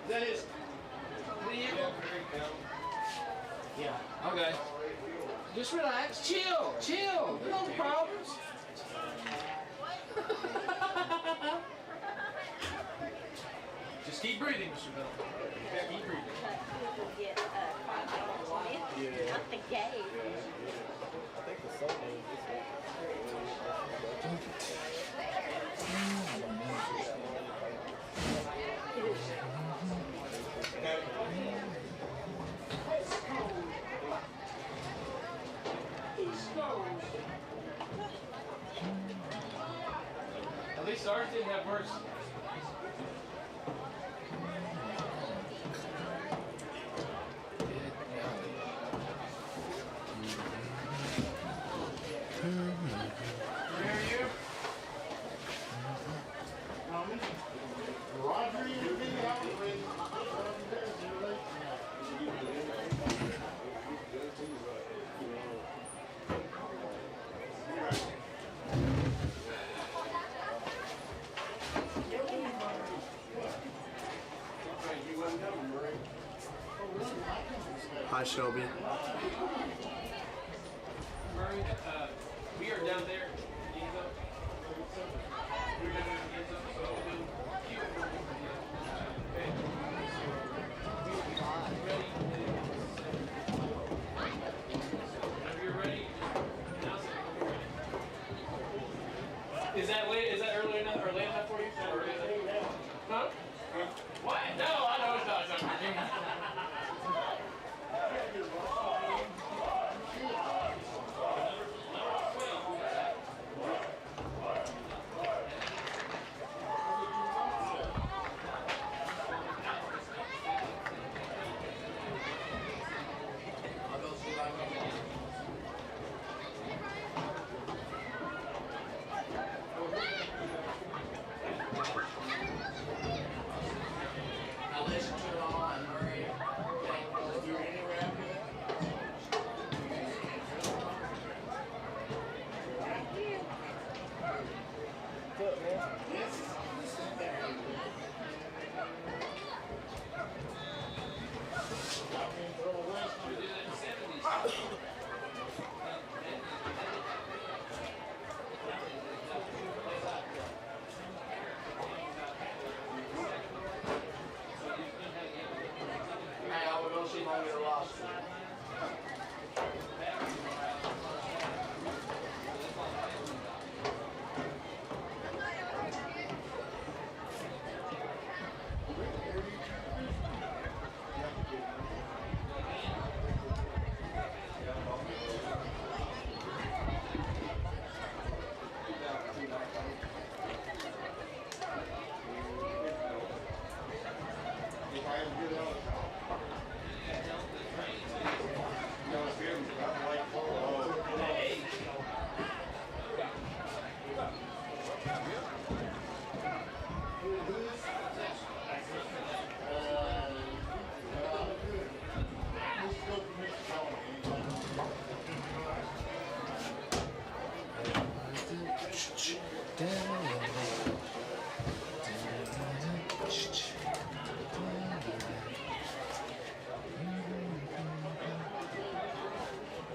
that his? Yeah. Okay. Just relax. Chill. Chill. No problems. Just keep breathing, Mr. Bell. Keep breathing. Not the gate. I think the sun is this way. At least ours didn't have worse. Hi, Shelby. Murray, we are down there. We're down there. So we'll do whenever you're ready, announce it. Is that early enough or late enough for you? Huh? What? No, I know it's not something.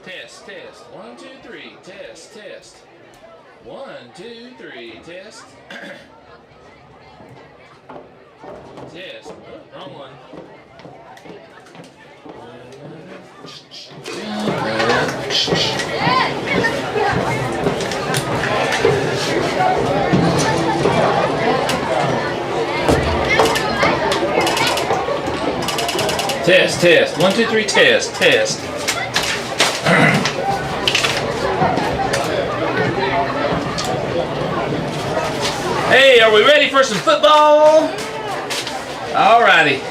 Test, test. 1, 2, 3. Test, test. 1, 2, 3. Test. Test. Oh, wrong one. Test, test. 1, 2, 3. Test, test. Hey, are we ready for some football? Alrighty.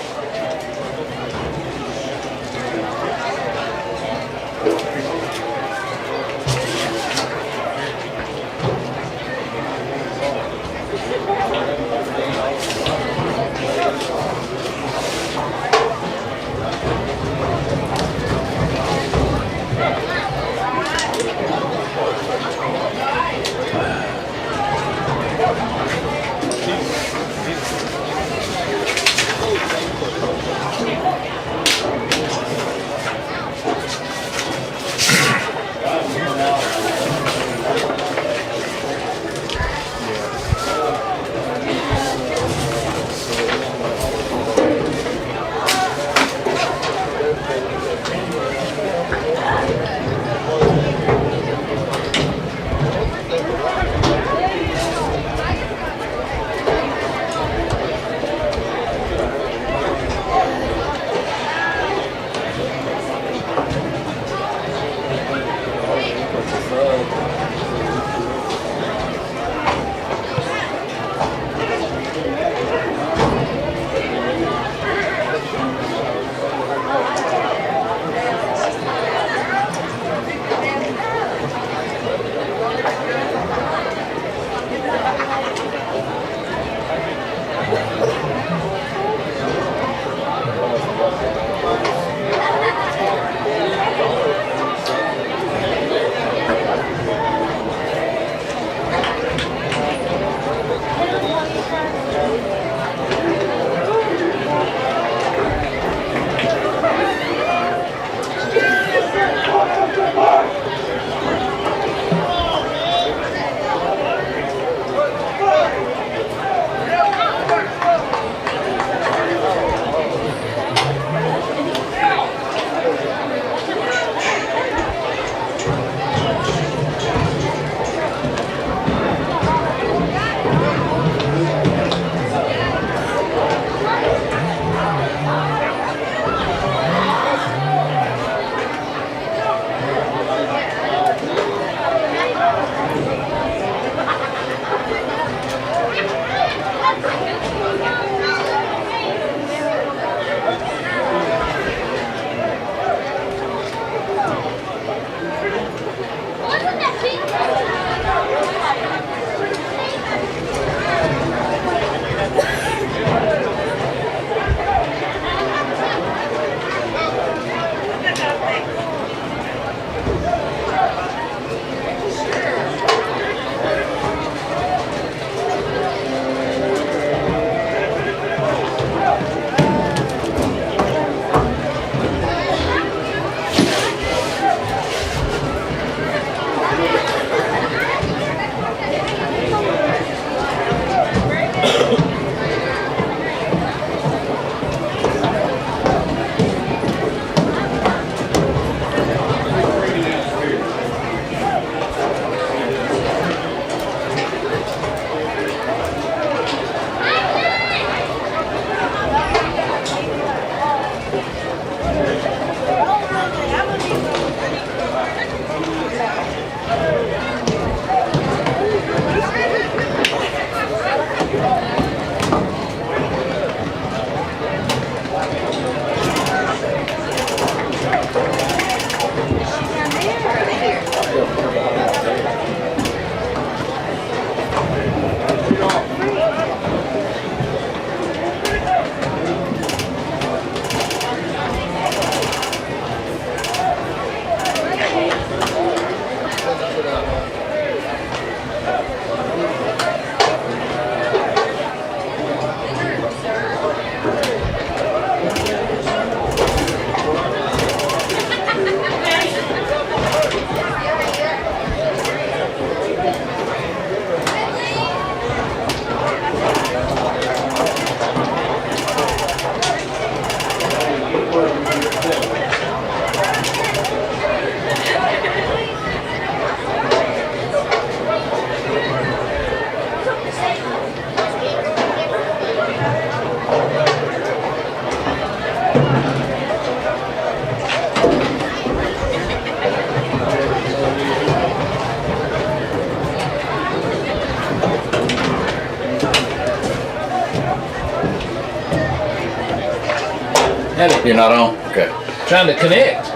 You're not on? Okay. Trying to connect.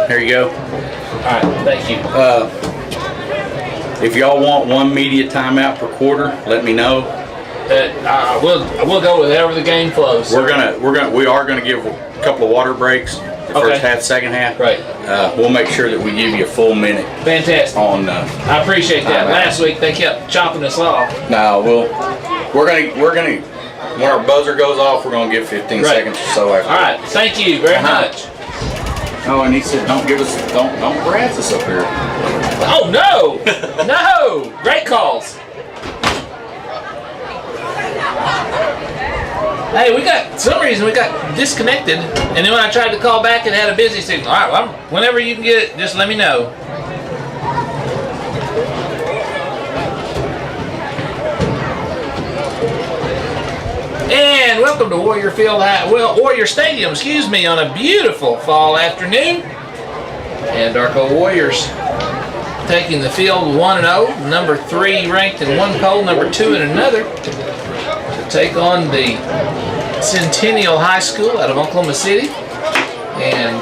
Here you go. All right, thank you. If y'all want one media timeout per quarter, let me know. We'll go with whatever the game flows. We are gonna give a couple of water breaks. The first half, second half. Right. We'll make sure that we give you a full minute. Fantastic. On. I appreciate that. Last week they kept chopping us off. No, we're gonna when our buzzer goes off, we're gonna give 15 seconds or so after. All right. Thank you very much. Oh, and he said, don't harass us up here. Oh no, no! Great calls. Hey, for some reason we got disconnected, and then when I tried to call back, it had a busy signal. All right, well, whenever you can get it, just let me know. And welcome to Warrior Stadium, excuse me, on a beautiful fall afternoon. And Darko Warriors taking the field 1-0, number 3 ranked in one poll, number 2 in another, to take on the Centennial High School out of Oklahoma City. And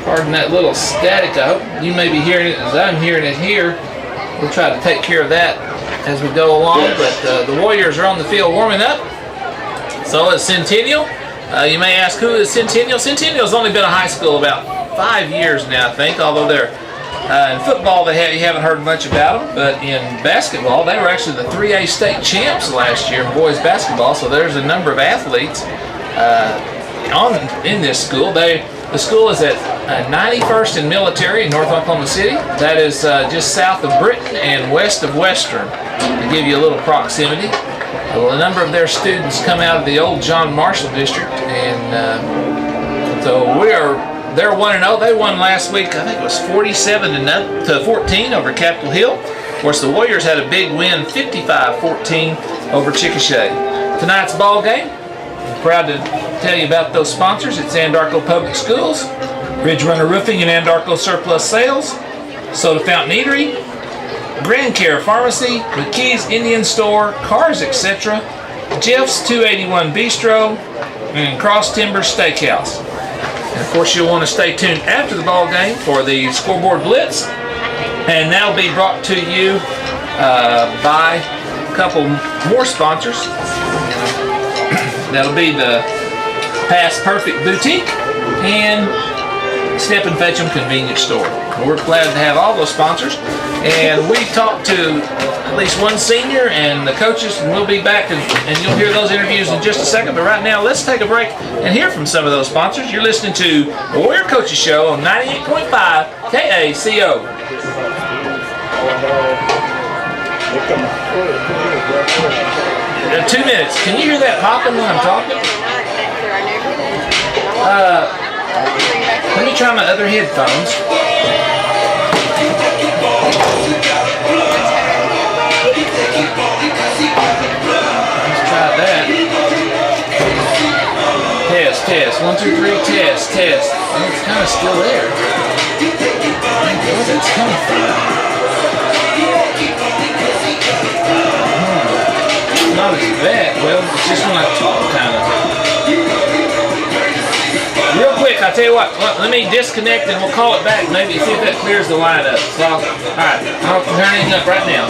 pardon that little static, I hope you may be hearing it as I'm hearing it here. We'll try to take care of that as we go along, but the Warriors are on the field warming up. So is Centennial. You may ask, who is Centennial? Centennial's only been a high school about 5 years now, I think, although they're in football you haven't heard much about them, but in basketball they were actually the 3A state champs last year in boys basketball, so there's a number of athletes in this school. The school is at 91st and Military in North Oklahoma City. That is just south of Britton and west of Western, to give you a little proximity. Well, a number of their students come out of the old John Marshall district, and so they're 1-0. They won last week, I think it was 47-14 over Capitol Hill. Of course, the Warriors had a big win, 55-14 over Chickasha. Tonight's ball game, I'm proud to tell you about those sponsors. It's Anadarko Public Schools, Ridge Runner Roofing and Anadarko Surplus Sales, Soda Fountain Eatery, Grand Care Pharmacy, McKee's Indian Store, Cars Etc., Jeff's 281 Bistro, and Cross Timber Steakhouse. And of course, you'll want to stay tuned after the ball game for the scoreboard blitz, and that'll be brought to you by a couple more sponsors. That'll be the Pass Perfect Boutique and Step and Fetch 'em Convenience Store. We're glad to have all those sponsors, and we talked to at least one senior and the coaches, and we'll be back and you'll hear those interviews in just a second. But right now, let's take a break and hear from some of those sponsors. You're listening to the Warrior Coaches Show on 98.5 KACO. 2 minutes. Can you hear that popping when I'm talking? Let me try my other headphones. Let's try that. Test. 1, 2, 3, test. Oh, it's kind of still there. Where that's coming from? Not as bad. Well, it's just when I talk, kind of. Real quick, I'll tell you what, let me disconnect and we'll call it back, maybe see if that clears the line up. So, alright, I'm turning it up right now.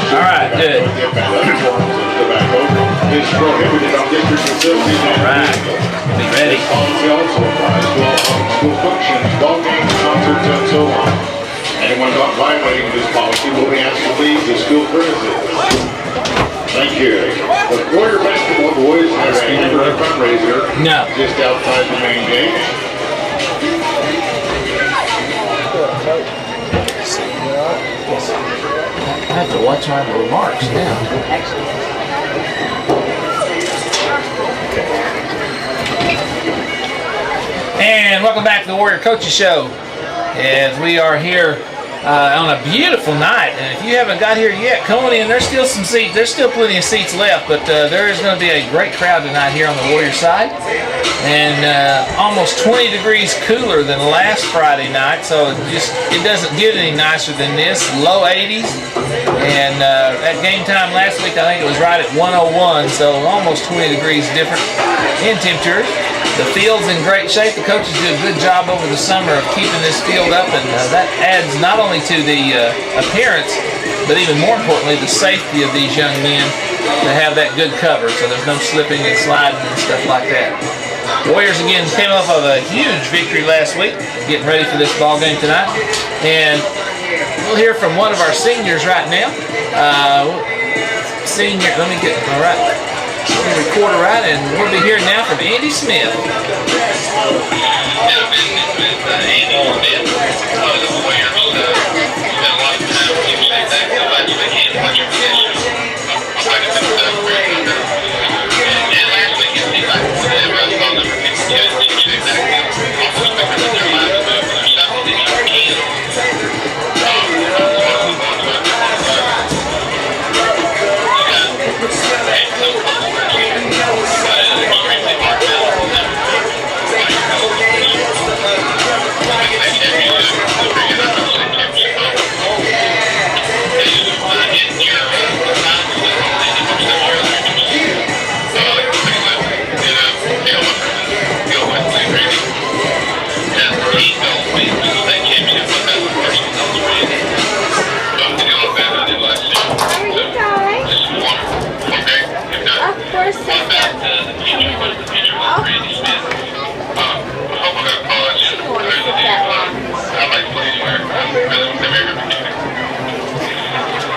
Alright, good. Alright, be ready. Anyone not violating this policy will be asked to leave the school premises. Thank you. The Warrior Basketball Boys have a hamburger fundraiser just outside the main gate. I have to watch my remarks now. And welcome back to the Warrior Coaches Show. As we are here on a beautiful night, and if you haven't got here yet, come on in. There's still some seats. There's still plenty of seats left, but there is going to be a great crowd tonight here on the Warrior side, and almost 20 degrees cooler than last Friday night. So it doesn't get any nicer than this. Low 80s, and at game time last week, I think it was right at 101. So almost 20 degrees different in temperature. The field's in great shape. The coaches did a good job over the summer of keeping this field up, and that adds not only to the appearance, but even more importantly, the safety of these young men to have that good cover, so there's no slipping and sliding and stuff like that. Warriors again came off of a huge victory last week, getting ready for this ball game tonight, and we'll hear from one of our seniors right now. Let me get all right. Recorder right, and we'll be hearing now from Andy Smith.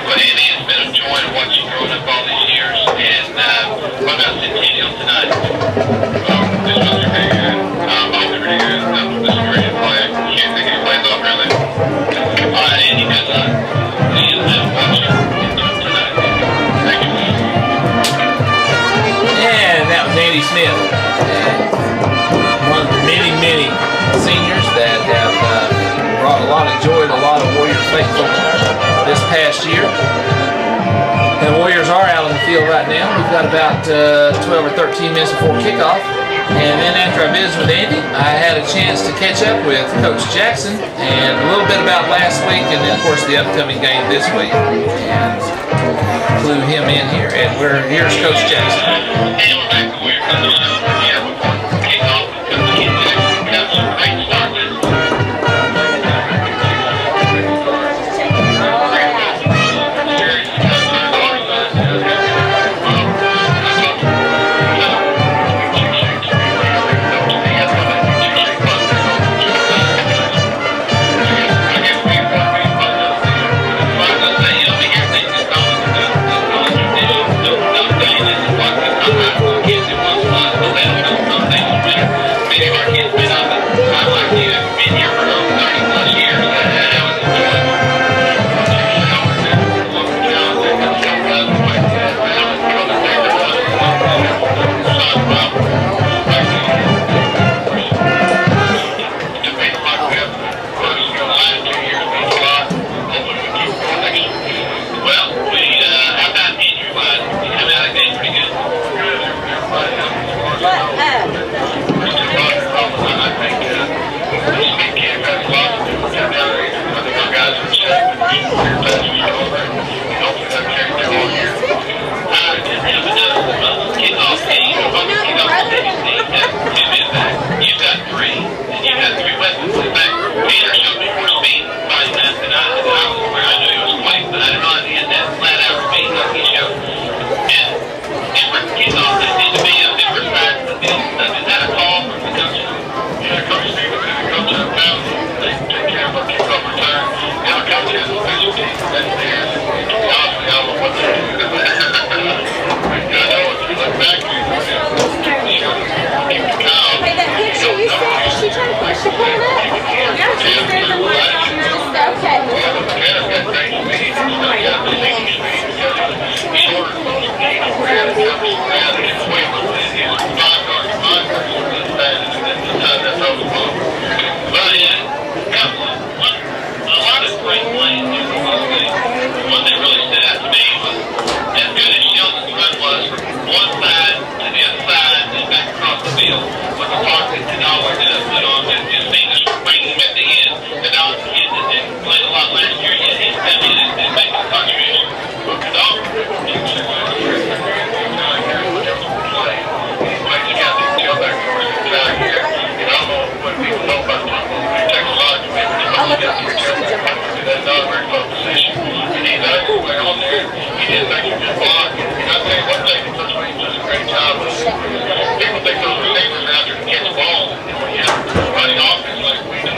But Andy, it's been a joy to watch you growing up all these years, and what about Centennial tonight? This was pretty good. Both pretty good. This is ready to play. You can't think he plays off really. All right, Andy, good luck. See you and watch you tonight. Thank you. And that was Andy Smith, one of the many, many seniors that have brought a lot of joy to a lot of Warrior faithful this past year. The Warriors are out on the field right now. We've got about 12 or 13 minutes before kickoff. And then after I visited with Andy, I had a chance to catch up with Coach Jackson and a little bit about last week, and then of course the upcoming game this week. And flew him in here. And here's Coach Jackson. Hey, we're back to Warrior Coaches Show. Yeah, before kickoff, because the kids got some great start with. Okay. and they can just block. And I tell you what, they can just does a great job. People think those receivers are out there to catch balls. And when you have running offense like we do,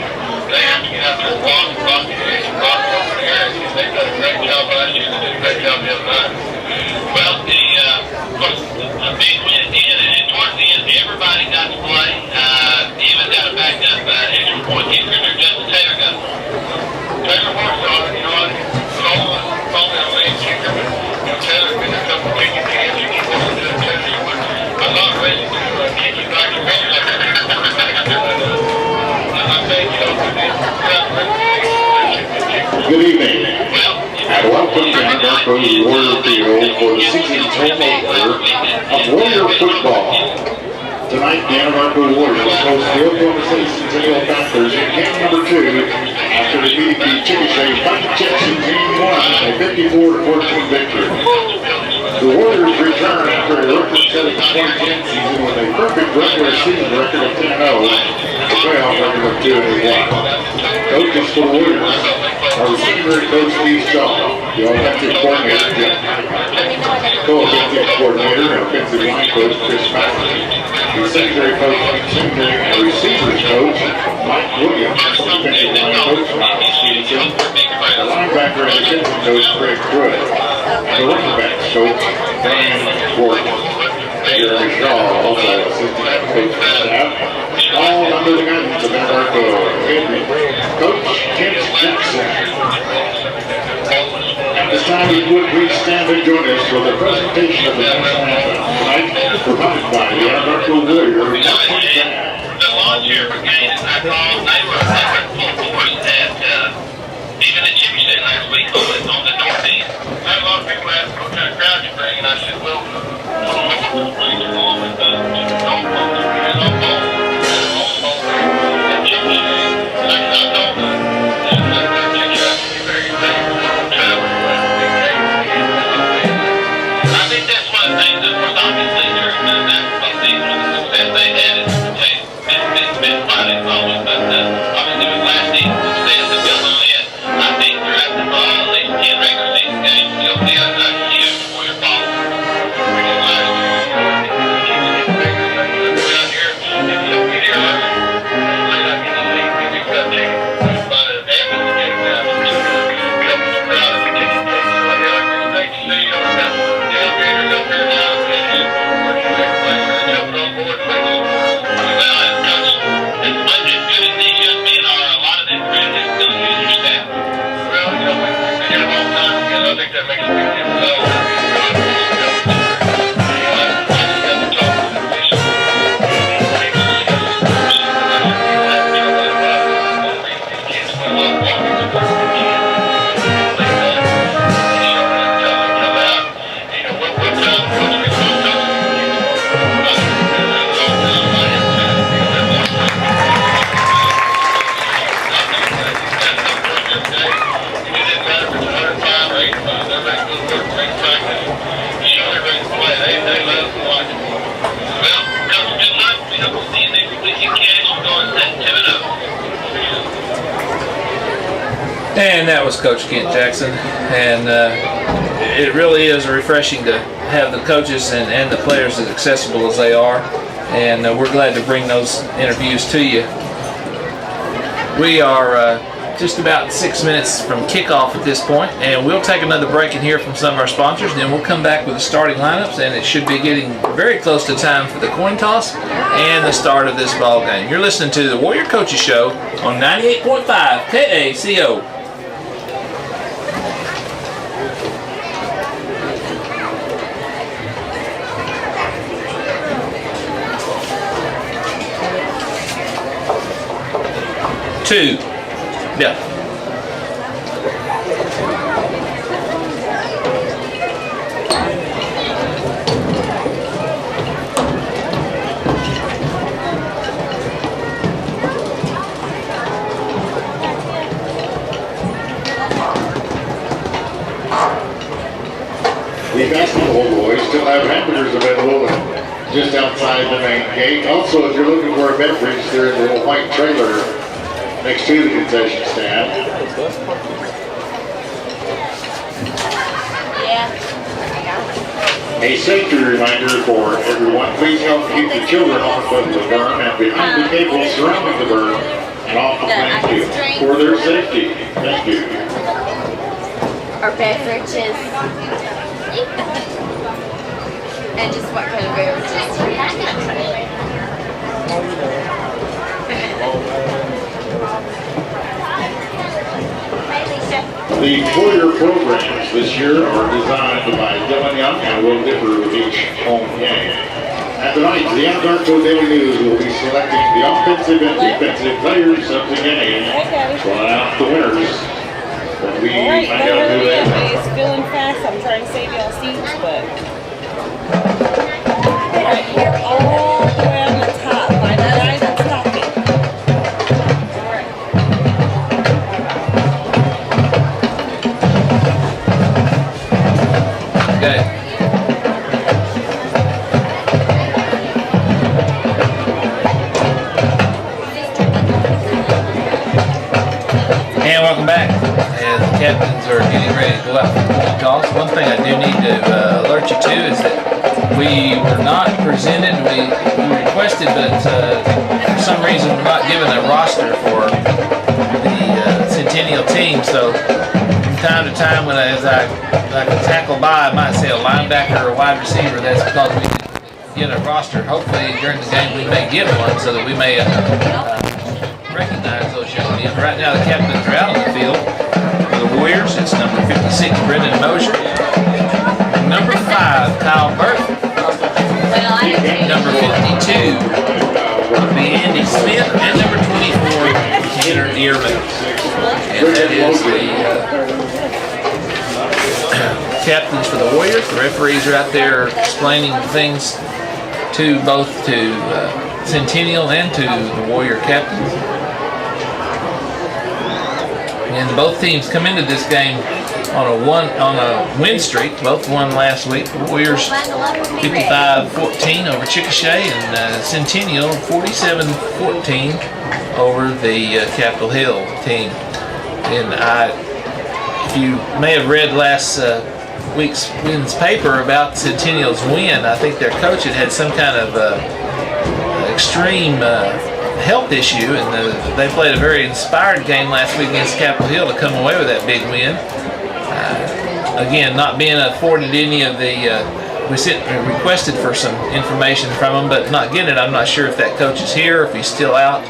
they have to get out there and block the edge, block over the area. They've done a great job last year. They did a great job the other night. Well, the big win at the end, and towards the end, everybody got to play. Even got a backed up extra point kicker there. Justin Taylor got Taylor works on it, you know, probably a late kicker, but you know, Taylor's been a couple of kicking games. You keep listening to Taylor, but I'm not ready to kick you back to ready like that. I think, you know, Good evening, and welcome to Anadarko's Warrior Field for the season's home opener of Warrior football. Tonight, the Anadarko Warriors host the Oklahoma City Centennial Panthers in game number 2 after defeating the Chickasha Fighting Chicks in game 1, a 54-14 victory. The Warriors return after a record-setting 2010 season with a perfect regular season record of 10-0, a playoff record of 2-1. Coaches for the Warriors are receiver coach Steve Shaw, the offensive coordinator Jeff Michael, co-offensive coordinator and offensive line coach Chris Mackey, the secondary coach Mike Singer, and receivers coach Mike Williams, offensive line coach Miles Stevenson, the linebacker and defensive coach Greg Pruitt, and the running backs coach Brian Gordon. Jeremy Shaw, also assistant coach for staff, all under the guidance of Darko head coach Kent Jackson. At this time, we would please stand and join us for the presentation of the national anthem tonight, provided by the Anadarko Warrior. The launch here brigade, as I call, they were full force at even at Chickasha last week on the north end. I had a lot of people ask what kind of crowd you bring, and I said, well, along with the home folks, we had home folks, and Chickasha. I told them that Chickasha has to be very safe. I think that's one of the things that was obviously during the basketball season with the success they had. It's been fun and always, but obviously with last season's success and built on it, I think they're at the ball, at least 10 regular season games, you'll see a huge Warrior ball. Which is last year, it keeps getting bigger. Around here, it's so good here. Late up in the season, we've got tickets. But Evans getting down to couple of crowd at the ticket gate. So I great to see you. I've got the elevators up here now. And working with everybody. We're jumping on board. Well, as much as good as these young men are, a lot of them really still use your staff. Well, you know, we've been here a long time together. I think that makes a big difference. And that was Coach Kent Jackson, and it really is refreshing to have the coaches and the players as accessible as they are, and we're glad to bring those interviews to you. We are just about 6 minutes from kickoff at this point, and we'll take another break and hear from some of our sponsors, and then we'll come back with the starting lineups, and it should be getting very close to time for the coin toss and the start of this ball game. You're listening to the Warrior Coaches Show on 98.5 KACO. Two. Yeah. The basketball boys still have hamburgers available just outside the main gate. Also, if you're looking for a beverage, they're in the little white trailer next to the concession stand. Yeah. A safety reminder for everyone, please help keep the children off of the berm and behind the tables surrounding the berm and off the playing field for their safety. Thank you. Or beverages. And just what kind of beverages? The four-year programs this year are designed by Dylan Young and will differ with each home game. At the night, the Anadarko Daily News will be selecting the offensive and defensive players of the game, calling out the winners. When we Alright, find out who they are. it's filling fast. I'm trying to save y'all seats, but right here all the way on the top by the guy that's talking. Okay. And welcome back. As the captains are getting ready to go out for the coin toss, one thing I do need to alert you to is that we were not presented, we requested, but for some reason we're not given a roster for the Centennial team. So from time to time, when as I can tackle by, I might say a linebacker or a wide receiver. That's because we didn't get a roster. Hopefully during the game we may get one so that we may recognize those young men. Right now the captains are out on the field for the Warriors. It's number 56, Brendan Mosier. Number 5, Kyle Burke. Number 52 would be Andy Smith. And number 24, Tanner Ehrman. And that is the captains for the Warriors. The referees are out there explaining things to both Centennial and to the Warrior captains. And both teams come into this game on a win streak. Both won last week. The Warriors 55-14 over Chickasha, and Centennial 47-14 over the Capitol Hill team. And if you may have read last week's paper about Centennial's win, I think their coach had some kind of extreme health issue, and they played a very inspired game last week against Capitol Hill to come away with that big win. Again, not being afforded any of the, we requested for some information from them, but not getting it. I'm not sure if that coach is here, if he's still out.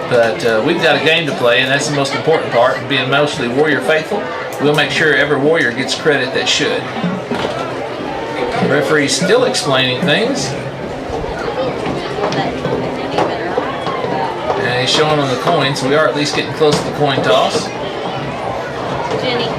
But we've got a game to play, and that's the most important part. Being mostly Warrior faithful, we'll make sure every Warrior gets credit that should. The referee's still explaining things. And he's showing on the coin, so we are at least getting close to the coin toss. Jenny,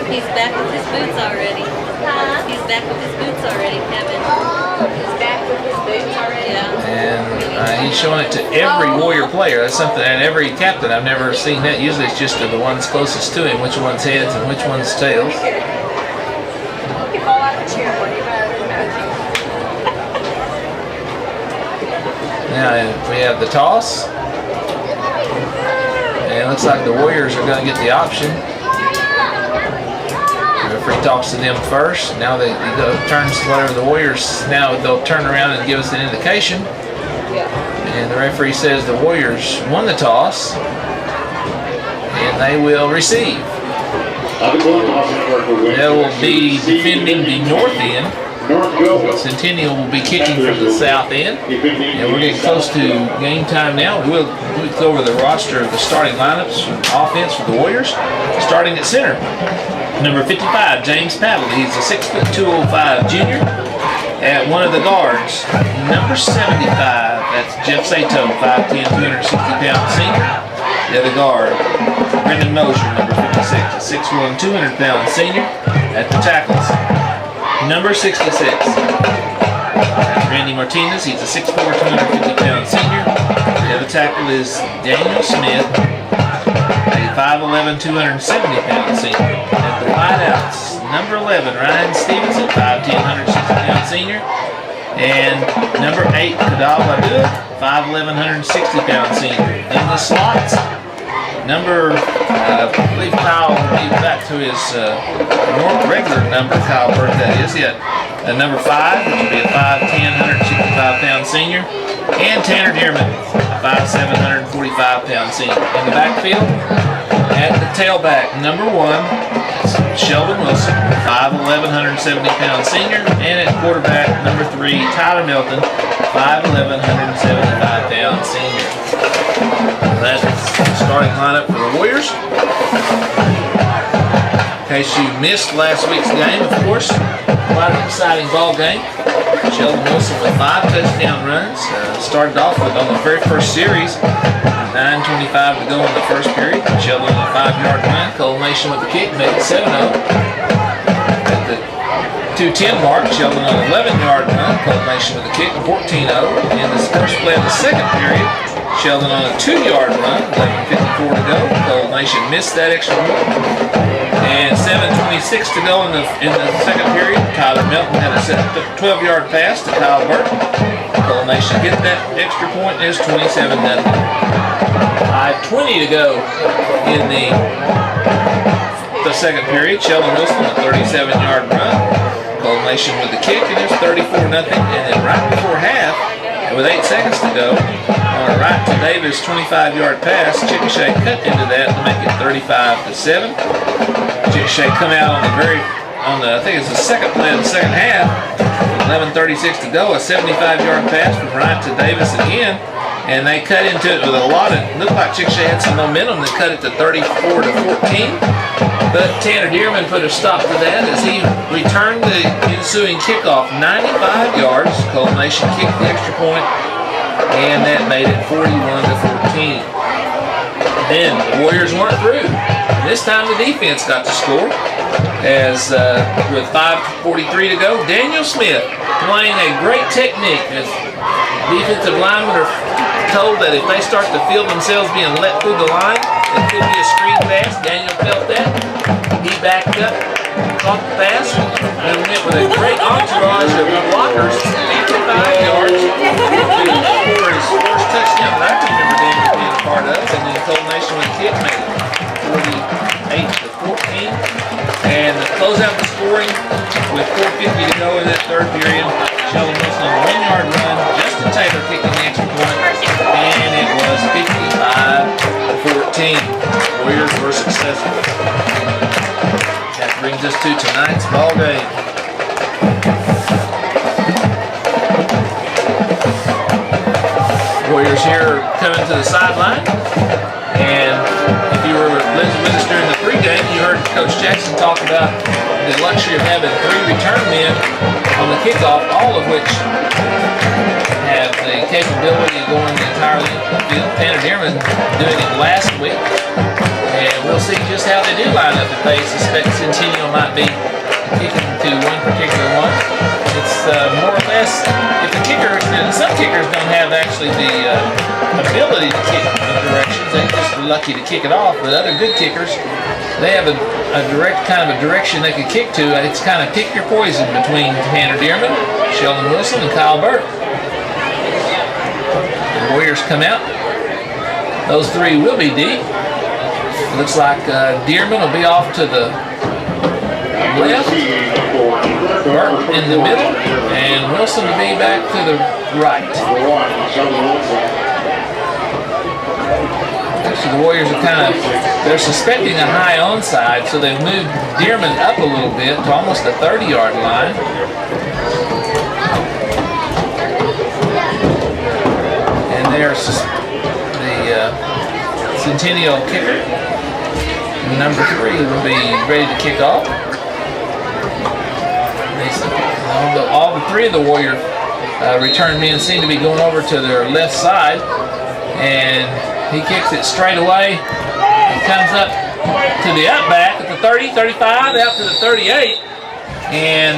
he's back with his boots already. Huh? He's back with his boots already, Kevin. Oh, he's back with his boots already. Yeah. And he's showing it to every Warrior player. That's something, and every captain. I've never seen that. Usually it's just to the ones closest to him, which one's heads and which one's tails. You fall out of the chair when you Now we have the toss. And it looks like the Warriors are going to get the option. The referee talks to them first. Now he turns whatever the Warriors, now they'll turn around and give us an indication. And the referee says the Warriors won the toss. And they will receive. They will be defending the north end. Centennial will be kicking from the south end. And we're getting close to game time now. We'll go over the roster of the starting lineups for offense for the Warriors. Starting at center, number 55, James Paddle. He's a 6'2" junior. At one of the guards, number 75, that's Jeff Sato, 5'10", 260-pound senior. The other guard, Brendan Mosier, number 56, a 6'1", 200-pound senior. At the tackles, number 66, that's Randy Martinez. He's a 6'4", 250-pound senior. The other tackle is Daniel Smith, a 5'11", 270-pound senior. At the wideouts, number 11, Ryan Stevenson, 5'10", 160-pound senior. And number 8, Kadal Abdul, 5'11", 160-pound senior. In the slots, Number, I believe Kyle will be back to his regular number. Kyle Burke, that is. He had number 5, which would be a 5'10", 165-pound senior. And Tanner Dearman, a 5'7", 145-pound senior. In the backfield, at the tailback, number 1, Sheldon Wilson, 5'11", 170-pound senior. And at quarterback, number 3, Tyler Milton, 5'11", 175-pound senior. That's the starting lineup for the Warriors. In case you missed last week's game, of course, quite an exciting ball game. Sheldon Wilson with 5 touchdown runs. Started off with, on the very first series, 9:25 to go in the first period. Sheldon with a 5-yard run. Cole Nation with the kick, made it 7-0. At the 2:10 mark, Sheldon on an 11-yard run. Cole Nation with the kick, 14-0. In the first play of the second period, Sheldon on a 2-yard run, 11:54 to go. Cole Nation missed that extra point. And 7:26 to go in the second period. Tyler Milton had a 12-yard pass to Kyle Burke. Cole Nation get that extra point. Is 27-0. 5:20 to go in the second period. Sheldon Wilson a 37-yard run. Cole Nation with the kick, and there's 34-0. And then right before half, with 8 seconds to go, on a right to Davis 25-yard pass, Chickasha cut into that to make it 35-7. Chickasha come out on the I think it's the second play of the second half. 11:36 to go, a 75-yard pass from Wright to Davis again, and they cut into it with a lot of. Looked like Chickasha had some momentum to cut it to 34-14. But Tanner Dearman put a stop to that as he returned the ensuing kickoff 95 yards. Cole Nation kicked the extra point, and that made it 41-14. Then the Warriors weren't through. This time the defense got to score as with 5:43 to go, Daniel Smith playing a great technique. As defensive linemen are told that if they start to feel themselves being let through the line, it could be a screen pass. Daniel felt that. He backed up, caught the pass, and went with a great entourage of blockers, 55 yards, to score his first touchdown that I can remember Daniel being a part of. And then Cole Nation with the kick made it 48-14. And to close out the scoring with 4:50 to go in that third period, Sheldon Wilson on a 1-yard run, Justin Taylor kicking the extra point, and it was 55-14. Warriors were successful. That brings us to tonight's ball game. Warriors here coming to the sideline, and if you were with us during the pregame, you heard Coach Jackson talk about the luxury of having 3 return men on the kickoff, all of which have the capability of going the entire length of the field. Tanner Dearman doing it last week, and we'll see just how they do line up. If they suspect Centennial might be kicking to one particular one, it's more or less, if the kicker, some kickers don't have actually the ability to kick in directions, they're just lucky to kick it off, but other good kickers, they have a direct kind of a direction they can kick to. It's kind of pick your poison between Tanner Dearman, Sheldon Wilson, and Kyle Burke. The Warriors come out. Those 3 will be deep. Looks like Dearman will be off to the left, Burke in the middle, and Wilson to be back to the right. Actually, the Warriors are they're suspecting a high onside, so they've moved Dearman up a little bit to almost the 30-yard line. And there's the Centennial kicker, number 3, will be ready to kick off. All the 3 of the Warrior return men seem to be going over to their left side, and he kicks it straight away. It comes up to the up back at the 30, 35, out to the 38, and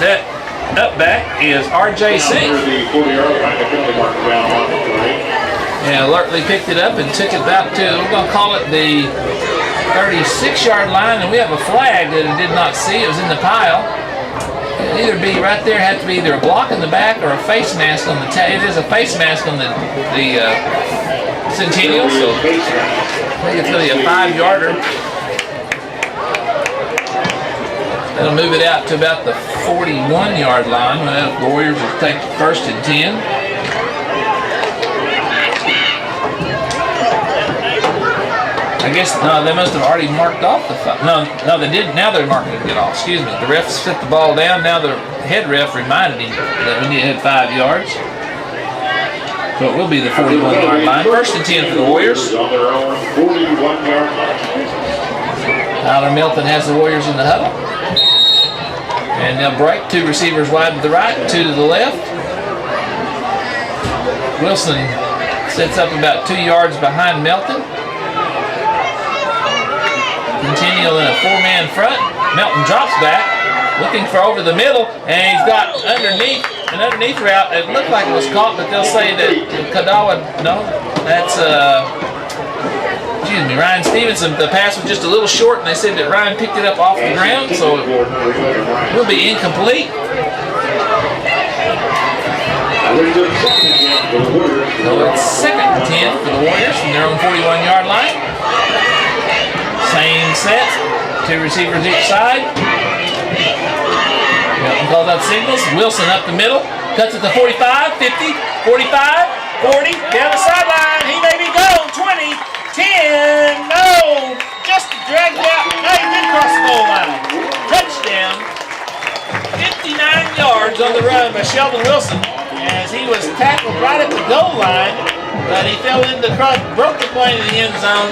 that up back is R.J. Sink. And alertly picked it up and took it back to, we're going to call it the 36-yard line, and we have a flag that I did not see. It was in the pile. It'll either be right there, have to be either a block in the back or a face mask on the it is a face mask on the Centennial, so I think it's going to be a 5-yarder. That'll move it out to about the 41-yard line. The Warriors will take first and 10. I guess, no, they must have already marked off the five. No, they did. Now they're marking it off. Excuse me. The ref set the ball down. Now the head ref reminded him that we need to hit 5 yards. So it will be the 41-yard line. First and 10 for the Warriors. Tyler Milton has the Warriors in the huddle. And they'll break. 2 receivers wide to the right, 2 to the left. Wilson sets up about 2 yards behind Melton. Centennial in a 4-man front. Melton drops back, looking for over the middle, and he's got an underneath route. It looked like it was caught, but they'll say that Kadawa, no, that's, excuse me, Ryan Stevenson. The pass was just a little short, and they said that Ryan picked it up off the ground, so it will be incomplete. So it's second and 10 for the Warriors from their own 41-yard line. Same set, 2 receivers each side. Milton calls out signals. Wilson up the middle, cuts it to 45, 50, 45, 40, down the sideline. He may be gone. 20, 10, no, just dragged out. No, he did cross the goal line. Touchdown. 59 yards on the run by Sheldon Wilson as he was tackled right at the goal line. But he fell in the cross, broke the plane in the end zone.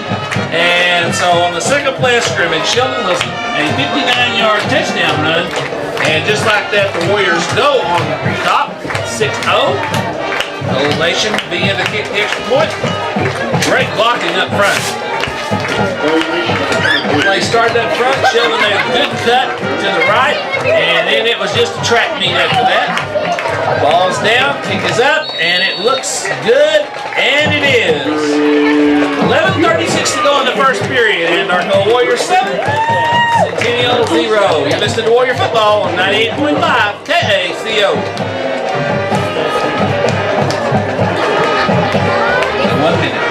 And so on the second play of scrimmage, Sheldon Wilson, a 59-yard touchdown run. And just like that, the Warriors go on top, 6-0. Old Nation being to kick the extra point. Great blocking up front. Play started up front, Sheldon made a good cut to the right. And then it was just a track meet after that. Ball's down, kick is up, and it looks good, and it is. 11:36 to go in the first period, and Darko Warriors 7, Centennial 0. You're listening to Warrior Football on 98.5 KACO. 1 minute.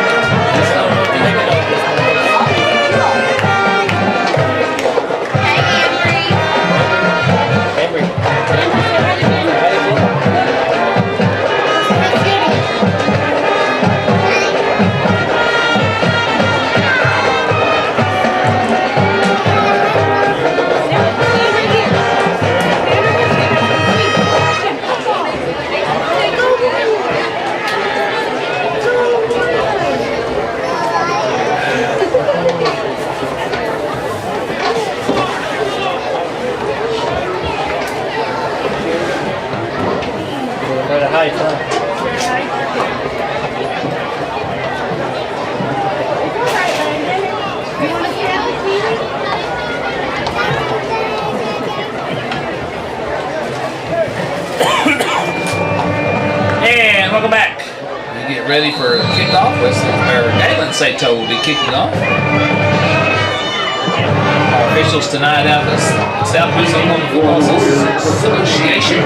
Welcome back. We get ready for kickoff. Galen Sato will be kicking off. Our officials tonight out of the Southwest Oklahoma Football Association.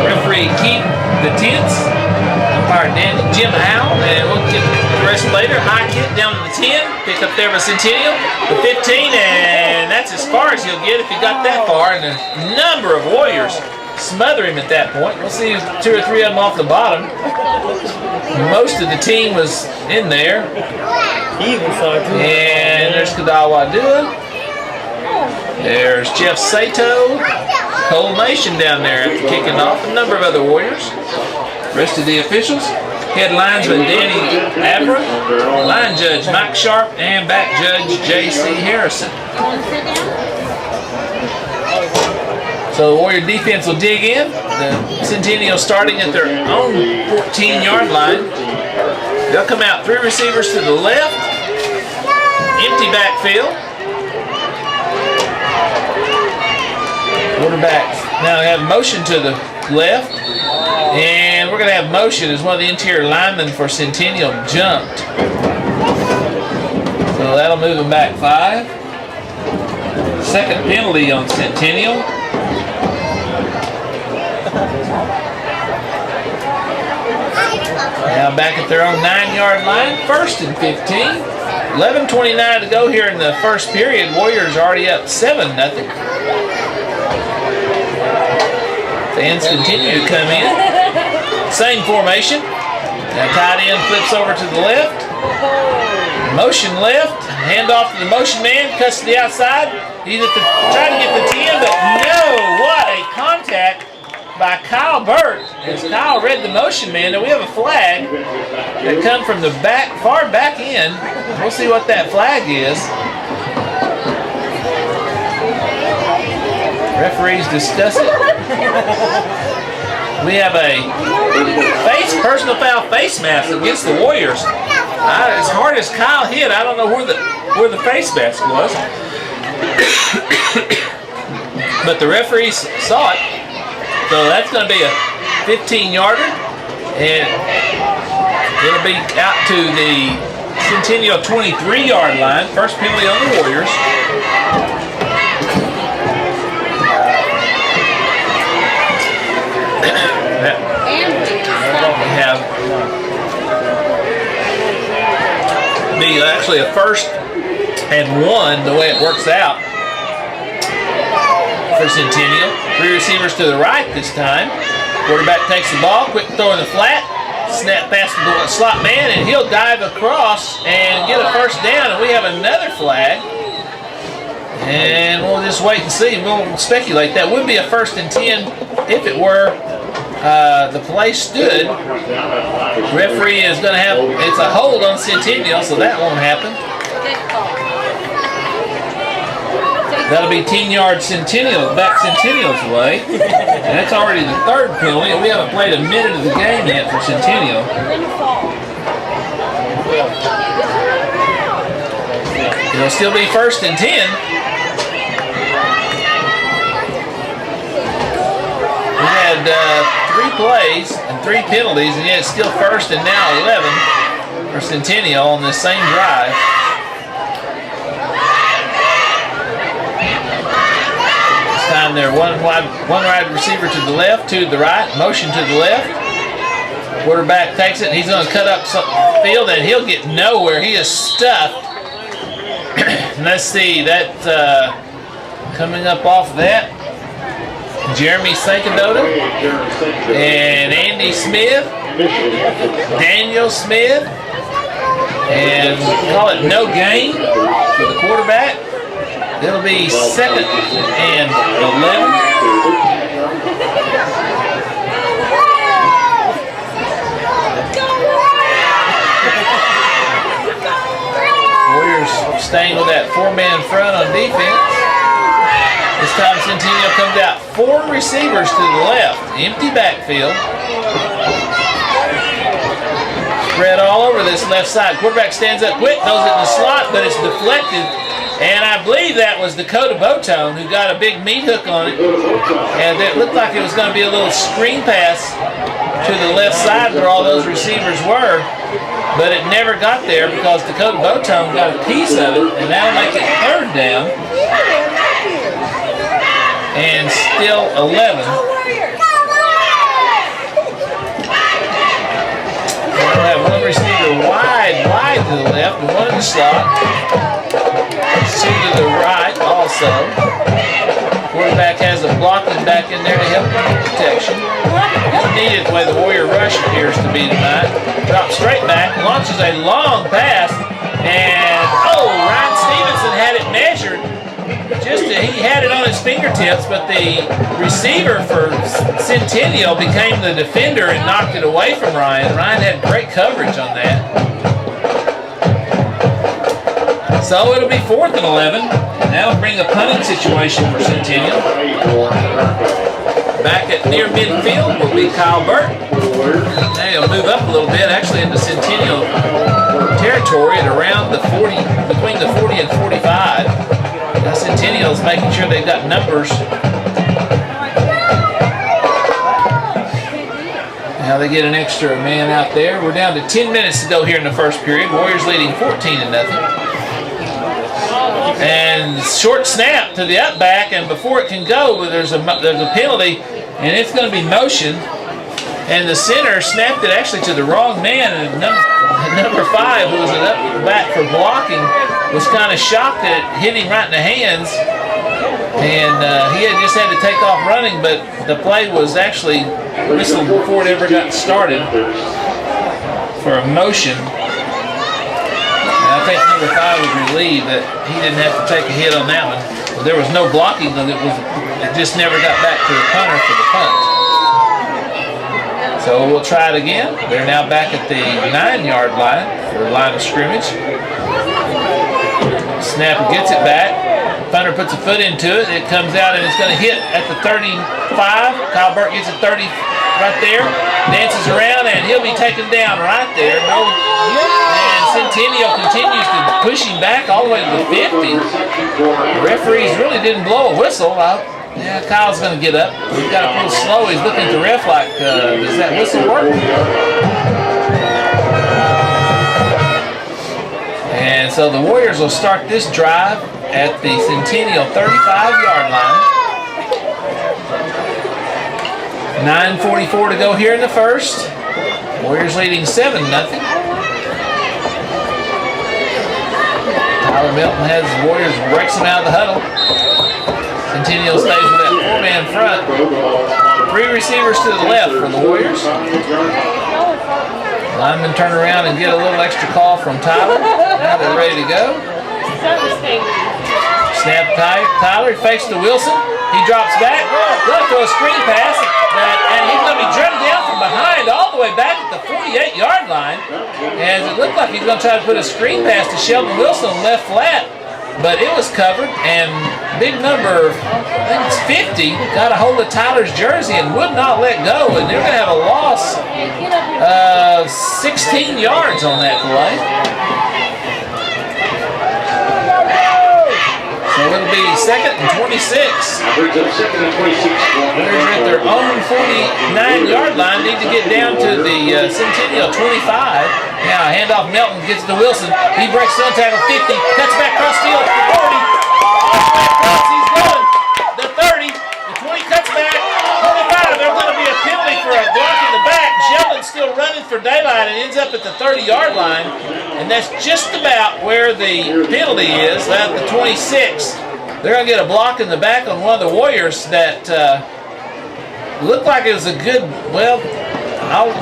Referee Keith the Tenth. Umpire Jim Howell, and we'll get the rest later. High kick down to the 10. Pick up there by Centennial. The 15, and that's as far as he'll get if he got that far. And a number of Warriors smother him at that point. We'll see 2 or 3 of them off the bottom. Most of the team was in there. And there's Kadawa Dua. There's Jeff Sato. Whole nation down there after kicking off. A number of other Warriors. Rest of the officials. Head linesman Danny Abra. Line judge Mike Sharp. And back judge J.C. Harrison. So the Warrior defense will dig in. The Centennial starting at their own 14-yard line. They'll come out 3 receivers to the left. Empty backfield. Quarterbacks now have motion to the left. And we're going to have motion as one of the interior linemen for Centennial jumped. So that'll move them back 5. Second penalty on Centennial. Now back at their own 9-yard line, 1st and 15. 11:29 to go here in the first period. Warriors already up 7-0. Fans continue to come in. Same formation. Now tight end flips over to the left. Motion left. Hand off to the motion man. Cuts to the outside. He's trying to get the 10, but no! What a contact by Kyle Burt. As Kyle read the motion man. Now we have a flag that come from the back, far back end. We'll see what that flag is. Referees discuss it. We have a personal foul face mask against the Warriors. As hard as Kyle hit, I don't know where the face mask was. But the referees saw it. So that's going to be a 15-yarder. And it'll be out to the Centennial 23-yard line. First penalty on the Warriors. We have be actually a 1st and 1 the way it works out for Centennial. 3 receivers to the right this time. Quarterback takes the ball, quick throw in the flat, snap past the slot man, and he'll dive across and get a 1st down. And we have another flag. And we'll just wait and see. We'll speculate. That would be a 1st and 10 if it were. The play stood. Referee is going to have, it's a hold on Centennial, so that won't happen. That'll be 10-yard Centennial, back Centennial's way. And that's already the 3rd penalty. We haven't played a minute of the game yet for Centennial. It'll still be 1st and 10. We had 3 plays and 3 penalties, and yet it's still 1st and now 11 for Centennial on this same drive. This time they're one wide receiver to the left, 2 to the right, motion to the left. Quarterback takes it, and he's going to cut up some field, and he'll get nowhere. He is stuffed. And let's see, that coming up off that. Jeremy Sankadota and Andy Smith, Daniel Smith, and call it no gain for the quarterback. It'll be 2nd and 11. Warriors staying with that 4-man front on defense. This time Centennial comes out 4 receivers to the left. Empty backfield. Spread all over this left side. Quarterback stands up quick, throws it in the slot, but it's deflected. And I believe that was Dakota Botone who got a big meat hook on it. And it looked like it was going to be a little screen pass to the left side where all those receivers were. But it never got there because Dakota Botone got a piece of it. And that'll make it 3rd down. And still 11. We'll have 1 receiver wide to the left and 1 in the slot. 2 to the right also. Quarterback has a blocking back in there to help with protection. It's needed the way the Warrior rush appears to be tonight. Drops straight back, launches a long pass, and Ryan Stevenson had it measured. He had it on his fingertips, but the receiver for Centennial became the defender and knocked it away from Ryan. Ryan had great coverage on that. So it'll be 4th and 11. That'll bring a punting situation for Centennial. Back at near midfield will be Kyle Burt. Now he'll move up a little bit, actually into Centennial territory at around the 40, between the 40 and 45. Now Centennial's making sure they've got numbers. Now they get an extra man out there. We're down to 10 minutes to go here in the first period. Warriors leading 14-0. And short snap to the up back, and before it can go, there's a penalty, and it's going to be motion. And the center snapped it actually to the wrong man. And number 5, who was up back for blocking, was kind of shocked that it hit him right in the hands. And he had just had to take off running, but the play was actually whistled before it ever got started for a motion. And I think number 5 was relieved that he didn't have to take a hit on that one. There was no blocking, though. It just never got back to the punter for the punt. So we'll try it again. They're now back at the 9-yard line for the line of scrimmage. Snapper gets it back. Punter puts a foot into it. It comes out and it's going to hit at the 35. Kyle Burke gets a 30 right there. Dances around and he'll be taken down right there. And Centennial continues to push him back all the way to the 50. The referees really didn't blow a whistle. Yeah, Kyle's going to get up. He's got a little slow. He's looking at the ref like, does that whistle work? And so the Warriors will start this drive at the Centennial 35-yard line. 9:44 to go here in the first. Warriors leading 7-0. Tyler Milton has the Warriors, breaks them out of the huddle. Centennial stays with that 4-man front. 3 receivers to the left for the Warriors. Linemen turn around and get a little extra call from Tyler. Now they're ready to go. Snap Tyler, fakes to Wilson. He drops back. Going to throw a screen pass. And he's going to be drummed down from behind all the way back at the 48-yard line. As it looked like he's going to try to put a screen pass to Sheldon Wilson left flat. But it was covered, and big number, I think it's 50, got a hold of Tyler's jersey and would not let go. And they're going to have a loss of 16 yards on that play. So it'll be 2nd and 26. Warriors at their own 49-yard line, need to get down to the Centennial 25. Now handoff, Melton gets to Wilson. He breaks the tackle 50, cuts back cross field to 40. All the way across, he's going. The 30, the 20 cuts back, 25. There's going to be a penalty for a block in the back. Sheldon's still running for daylight and ends up at the 30-yard line. And that's just about where the penalty is, at the 26. They're going to get a block in the back on one of the Warriors that looked like it was a good, well,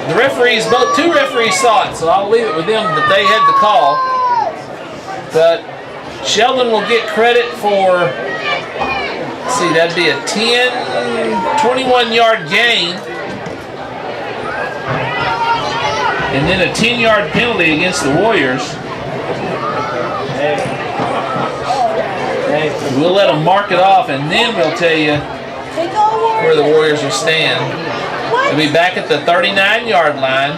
the referees, two referees saw it, so I'll leave it with them that they had the call. But Sheldon will get credit for, let's see, that'd be a 21-yard gain. And then a 10-yard penalty against the Warriors. We'll let them mark it off, and then we'll tell you where the Warriors will stand. They'll be back at the 39-yard line.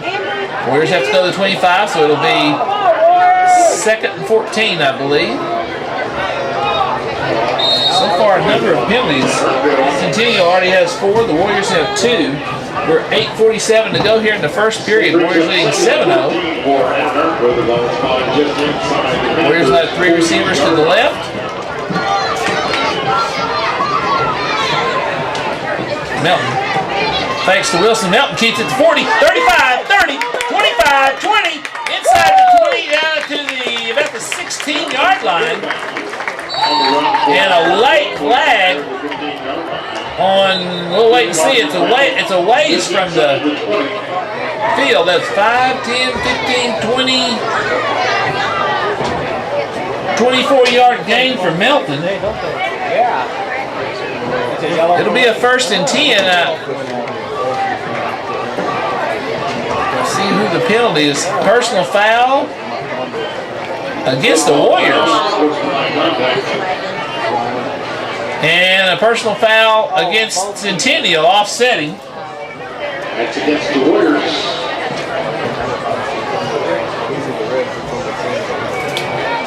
Warriors have to go to the 25, so it'll be 2nd and 14, I believe. So far, a number of penalties. Centennial already has 4. The Warriors have 2. We're 8:47 to go here in the first period. Warriors leading 7-0. Warriors have 3 receivers to the left. Melton fakes to Wilson. Melton keeps it to 40, 35, 30, 25, 20. Inside the 20 down to about the 16-yard line. And a late flag on, we'll wait and see. It's a ways from the field. That's 5, 10, 15, 20, 24-yard gain for Melton. It'll be a 1st and 10. See who the penalty is. Personal foul against the Warriors. And a personal foul against Centennial, offsetting. That's against the Warriors.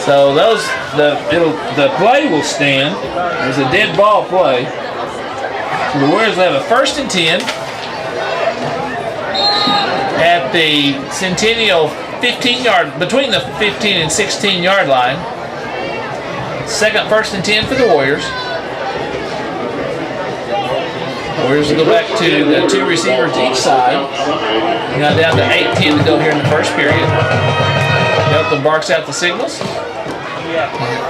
So the play will stand. There's a dead ball play. So the Warriors will have a 1st and 10 at the Centennial 15-yard, between the 15 and 16-yard line. 1st and 10 for the Warriors. Warriors will go back to the 2 receivers each side. Now down to 8-10 to go here in the first period. Melton barks out the signals.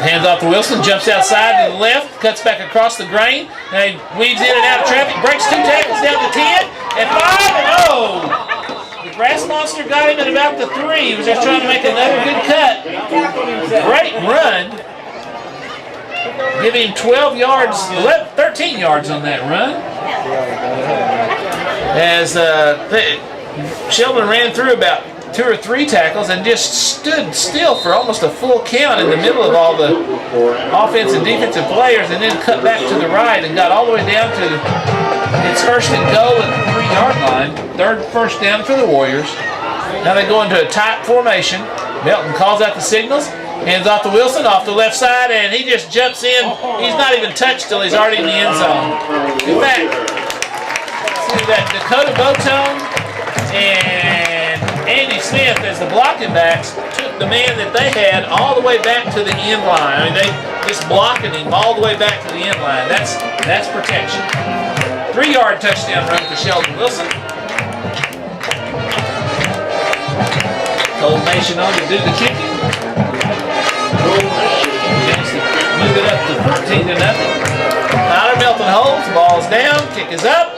Hands off to Wilson, jumps outside to the left, cuts back across the grain, and he weaves in and out of traffic, breaks 2 tackles down to 10, and 5, and oh! The grass monster got him at about the 3. He was just trying to make another good cut. Great run. Give him 12 yards, 13 yards on that run. As Sheldon ran through about 2 or 3 tackles and just stood still for almost a full count in the middle of all the offensive and defensive players, and then cut back to the right and got all the way down to its first and goal at the 3-yard line. Third first down for the Warriors. Now they go into a tight formation. Melton calls out the signals, hands off to Wilson off the left side, and he just jumps in. He's not even touched till he's already in the end zone. In fact, see that Dakota Botone and Andy Smith, as the blocking backs, took the man that they had all the way back to the end line. I mean, they just blocking him all the way back to the end line. That's protection. 3-yard touchdown run for Sheldon Wilson. Cold Nation on to do the kicking. Move it up to 14-0. Tyler Melton holds, ball's down, kick is up,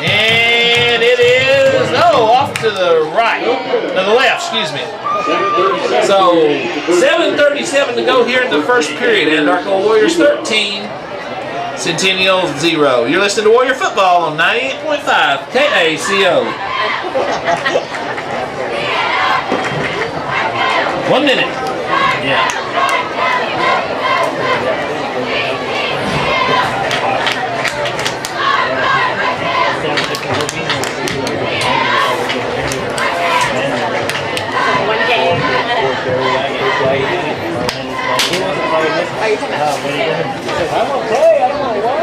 and it is off to the right, to the left, excuse me. So 7:37 to go here in the first period. Anadarko Warriors 13, Centennial 0. You're listening to Warrior Football on 98.5 KACO. 1 minute. Yeah. I'm okay, I don't know why.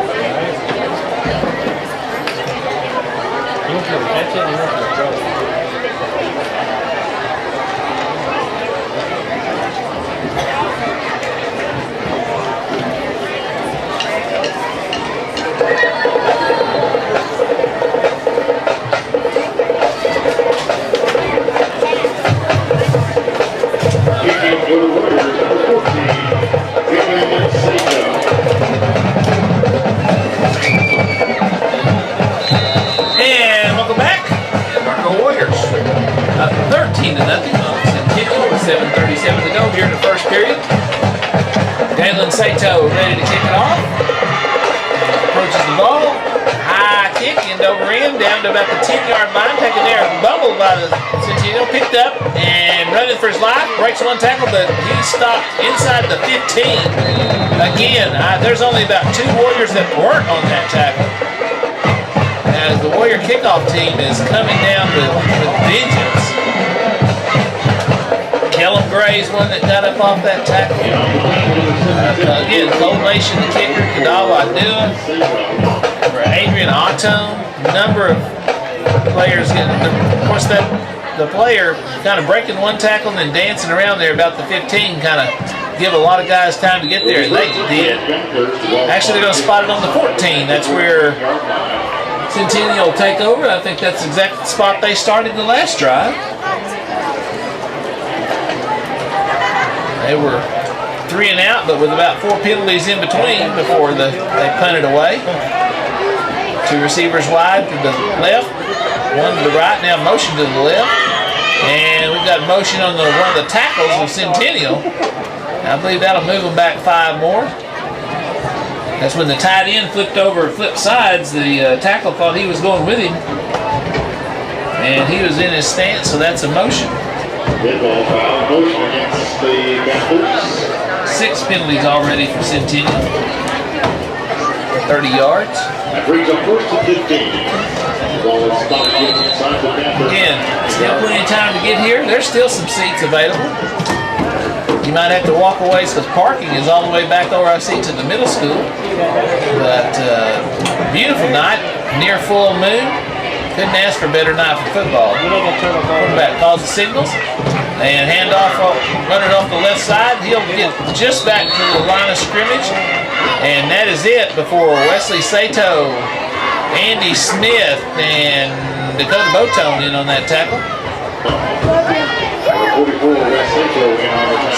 And welcome back. Darko Warriors up 13-0 on Centennial with 7:37 to go here in the first period. Galen Sato ready to kick it off. Approaches the ball. High kick, end over end, down to about the 10-yard line. Taken there, bumbled by the Centennial, picked up and running for his life. Breaks 1 tackle, but he stopped inside the 15. Again, there's only about 2 Warriors that weren't on that tackle. As the Warrior kickoff team is coming down with vengeance. Kellum Gray's one that got up off that tackle. Again, Cold Nation, the kicker, Kadawa Adua, for Adrian Otto. Number of players getting, of course, the player kind of breaking 1 tackle and then dancing around there about the 15 kind of give a lot of guys time to get there, and they did. Actually, they're going to spot it on the 14. That's where Centennial will take over. I think that's exactly the spot they started the last drive. They were 3 and out, but with about 4 penalties in between before they punted away. 2 receivers wide to the left, 1 to the right. Now motion to the left, and we've got motion on one of the tackles of Centennial. I believe that'll move them back 5 more. That's when the tight end flipped sides. The tackle thought he was going with him, and he was in his stance, so that's a motion. Ball foul, motion against the Panthers. 6 penalties already for Centennial. 30 yards. That brings up 1st and 15. Ball is stopped inside the Panthers. Again, still plenty of time to get here. There's still some seats available. You might have to walk away because parking is all the way back over, I see, to the middle school. But beautiful night, near full moon. Couldn't ask for a better night for football. Quarterback calls the signals and hand off, run it off the left side. He'll get just back to the line of scrimmage, and that is it before Wesley Sato Andy Smith and Dakota Botone in on that tackle.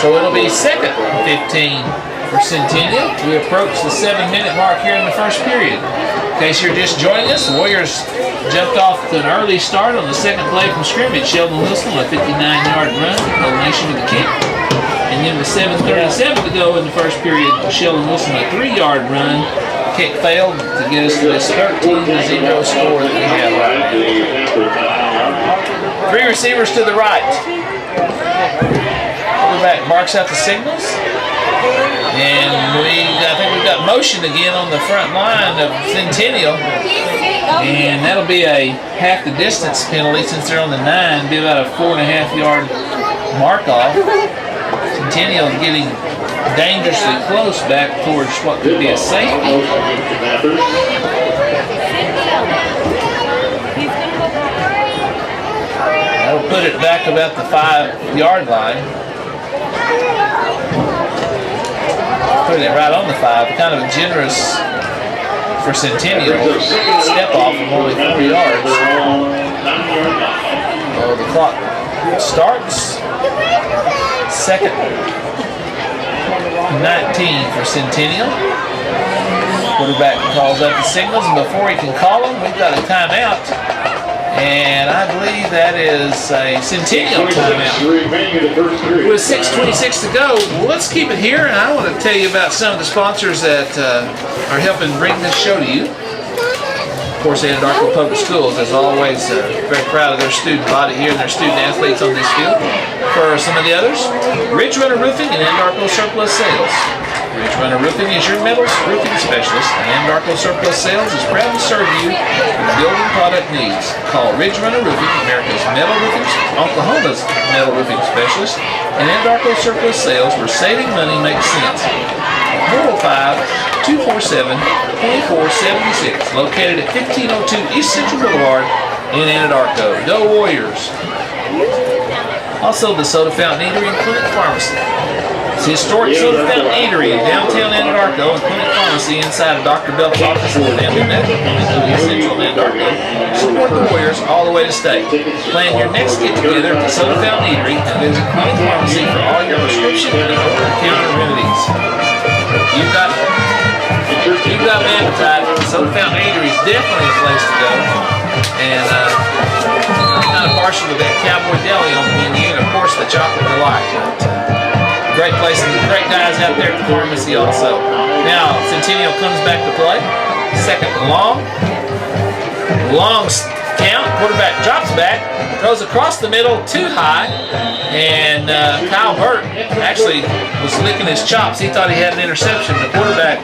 So it'll be second 15 for Centennial. We approach the 7-minute mark here in the first period. In case you're just joining us, the Warriors jumped off to an early start on the second play from scrimmage. Sheldon Wilson with a 59-yard run, culmination with the kick. And then with 7:37 to go in the first period, Sheldon Wilson a 3-yard run. Kick failed to get us to this 13-0 score that we have right now. 3 receivers to the right. Quarterback barks out the signals. And I think we've got motion again on the front line of Centennial. And that'll be a half the distance penalty since they're on the 9. Be about a 4.5-yard mark off. Centennial getting dangerously close back towards what could be a safety. That'll put it back about the 5-yard line. Put it right on the 5. Kind of a generous for Centennial step off of only 4 yards. So the clock starts. Second 19 for Centennial. Quarterback calls up the signals, and before he can call them, we've got a timeout. And I believe that is a Centennial timeout. With 6:26 to go, well, let's keep it here, and I want to tell you about some of the sponsors that are helping bring this show to you. Of course, Anadarko Public Schools, as always, very proud of their student body here and their student athletes on this field. For some of the others, Ridge Runner Roofing and Anadarko Surplus Sales. Ridge Runner Roofing is your metals roofing specialist, and Anadarko Surplus Sales is proud to serve you with building product needs. Call Ridge Runner Roofing, America's metal roofing, Oklahoma's metal roofing specialist, and Anadarko Surplus Sales, where saving money makes sense. 405-247-2476, located at 1502 East Central Boulevard in Anadarko. Go Warriors! Also, the Soda Fountain Eatery and Clinic Pharmacy. It's the historic Soda Fountain Eatery in downtown Anadarko and Clinic Pharmacy inside of Dr. Belt's office in the Family Medical Clinic in East Central Anadarko. Support the Warriors all the way to state. Plan your next get-together at the Soda Fountain Eatery and visit Clinic Pharmacy for all your prescription and over-the-counter remedies. You've got an appetite. Soda Fountain Eatery is definitely a place to go. And I'm kind of partial to that Cowboy Deli on the menu, and of course the Chocolate Delight. Great place and great guys out there at the pharmacy also. Now Centennial comes back to play. Second long count. Quarterback drops back, throws across the middle too high, and Kyle Burt actually was licking his chops. He thought he had an interception. The quarterback,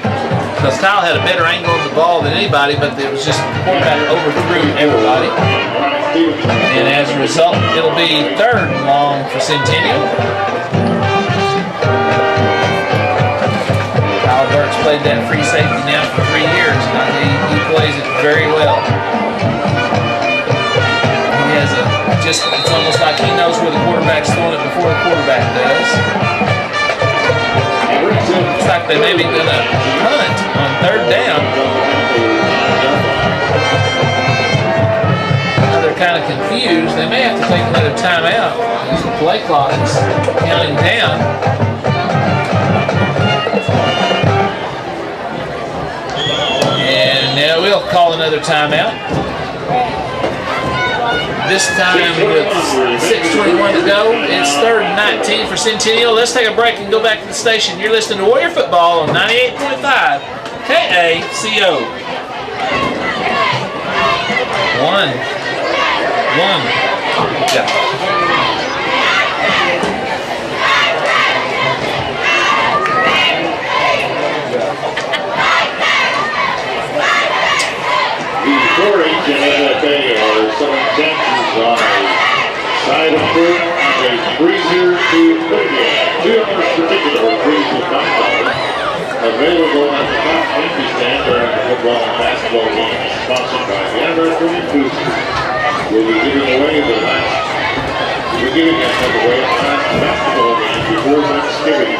because Kyle had a better angle of the ball than anybody, but it was just the quarterback overthrew everybody. And as a result, it'll be third and long for Centennial. Kyle Burt's played that free safety now for 3 years, and he plays it very well. He has it's almost like he knows where the quarterback's throwing it before the quarterback does. Looks like they may be going to punt on third down. Now they're kind of confused. They may have to take another timeout as the play clock is counting down. And now we'll call another timeout. This time with 6:21 to go, it's third and 19 for Centennial. Let's take a break and go back to the station. You're listening to Warrior Football on 98.5 KACO. One. Yeah. Before each and MFA are some intentions on a side of food, a freezer to Cookie. 2 others particular freezer combos available at the top entry stand during the football and basketball games, sponsored by the Anadarko Boosters. We'll be giving away the last basketball game before Thanksgiving.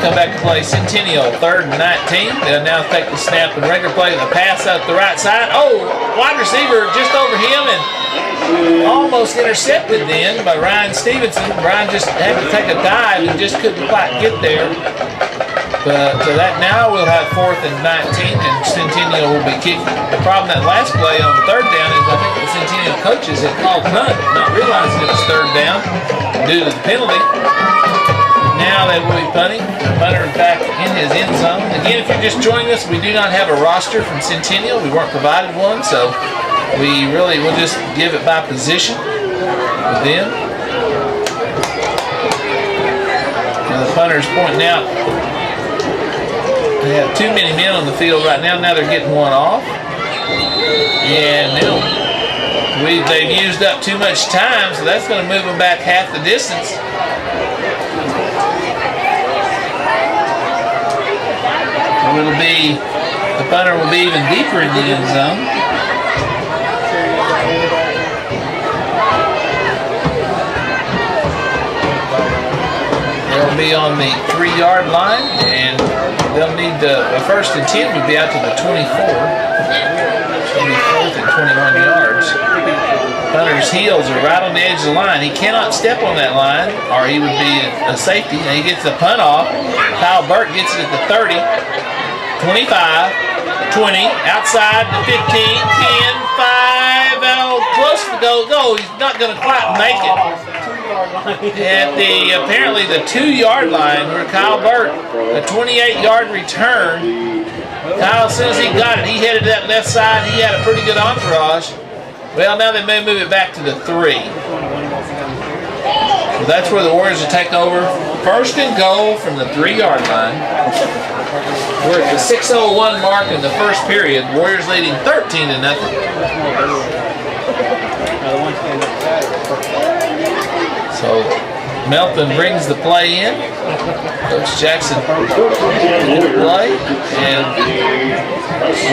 come back to play Centennial, 3rd and 19. They'll now take the snap and regular play. The pass up the right side. Oh, wide receiver just over him and almost intercepted then by Ryan Stevenson. Ryan just had to take a dive and just couldn't quite get there. But that now we'll have 4th and 19, and Centennial will be kicking. The problem that last play on the 3rd down is I think the Centennial coaches had called punt, not realizing it was 3rd down due to the penalty. Now they will be punting. The punter is back in his end zone. Again, if you're just joining us, we do not have a roster from Centennial. We weren't provided one, so we really will just give it by position with them. Now the punter's pointing out they have too many men on the field right now. Now they're getting one off. And they've used up too much time, so that's going to move them back half the distance. The punter will be even deeper in the end zone. They'll be on the 3-yard line, and they'll need a 1st and 10 would be out to the 24. It'll be 4th and 21 yards. Punter's heels are right on the edge of the line. He cannot step on that line, or he would be a safety. And he gets the punt off. Kyle Burt gets it at the 30, 25, 20, outside the 15, 10, 5, close to go. He's not going to quite make it. At apparently the 2-yard line where Kyle Burt, a 28-yard return. Kyle, as soon as he got it, he headed to that left side. He had a pretty good entourage. Well, now they may move it back to the 3. So that's where the Warriors will take over. 1st and goal from the 3-yard line. We're at the 6:01 mark in the 1st period. Warriors leading 13-0. So Melton brings the play in. Coach Jackson will play, and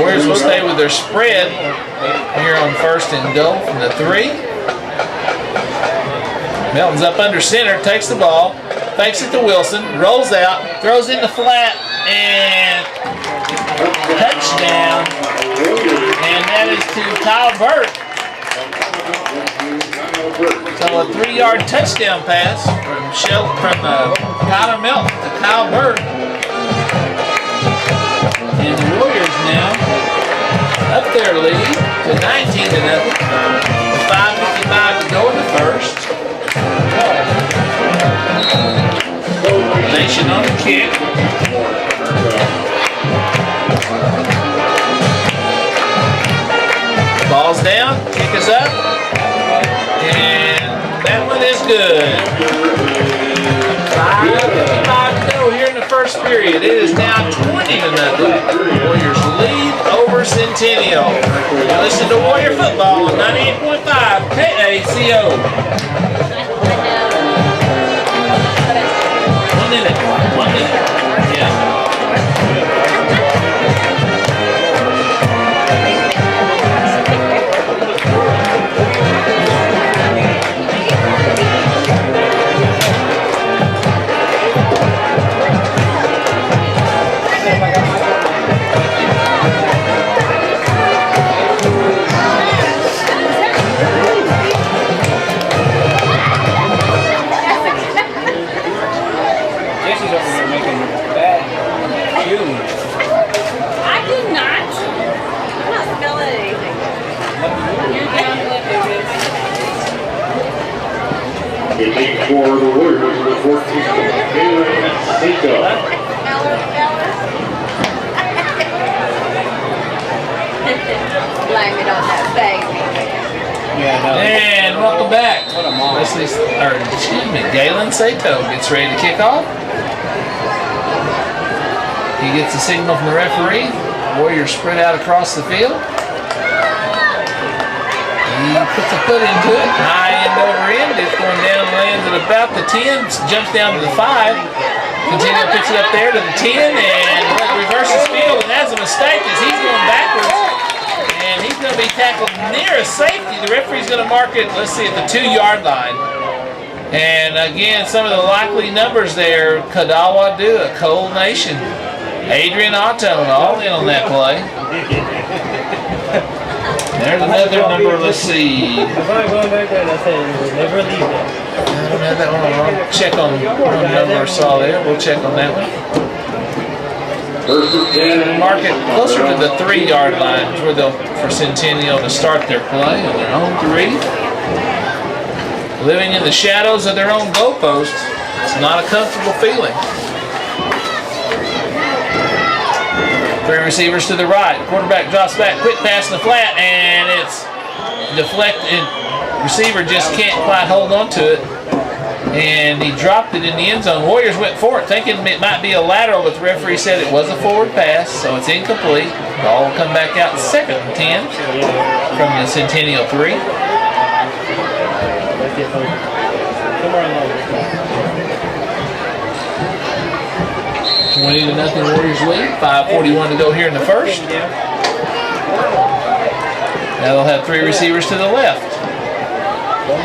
Warriors will stay with their spread here on 1st and goal from the 3. Melton's up under center, takes the ball, fakes it to Wilson, rolls out, throws in the flat, and touchdown. And that is to Kyle Burt. So a 3-yard touchdown pass from Kyler Melton to Kyle Burt. And the Warriors now up their lead to 19-0. 5:55 to go in the 1st. Nation on the kick. Ball's down, kick is up, and that one is good. 5:55 to go here in the 1st period. It is now 20-0. Warriors lead over Centennial. You listen to Warrior Football on 98.5 KACO. 1 minute. 1 minute. Yeah. For the Warriors, the 14th, Blame it on that baby. And welcome back. Galen Sato gets ready to kick off. He gets a signal from the referee. Warriors spread out across the field. He puts a foot into it, high end over end. It's going down, lands at about the 10, jumps down to the 5. Centennial picks it up there to the 10 and reverses field, and that's a mistake as he's going backwards. And he's going to be tackled near a safety. The referee's going to mark it, let's see, at the 2-yard line. And again, some of the likely numbers there: Kadawa Dua, Cold Nation, Adrian Otto, all in on that play. There's another number. Let's see. If I'm going back there, I said we'll never leave it. I don't have that one. I'll check on one number I saw there. We'll check on that one. Mark it closer to the 3-yard line where they'll for Centennial to start their play on their own 3. Living in the shadows of their own goalposts. It's not a comfortable feeling. 3 receivers to the right. Quarterback drops back, quick pass in the flat, and it's deflected. Receiver just can't quite hold on to it. And he dropped it in the end zone. Warriors went for it, thinking it might be a lateral, but the referee said it was a forward pass, so it's incomplete. The ball will come back out 2nd and 10 from the Centennial 3. 20-0 Warriors lead. 5:41 to go here in the first. Now they'll have 3 receivers to the left. One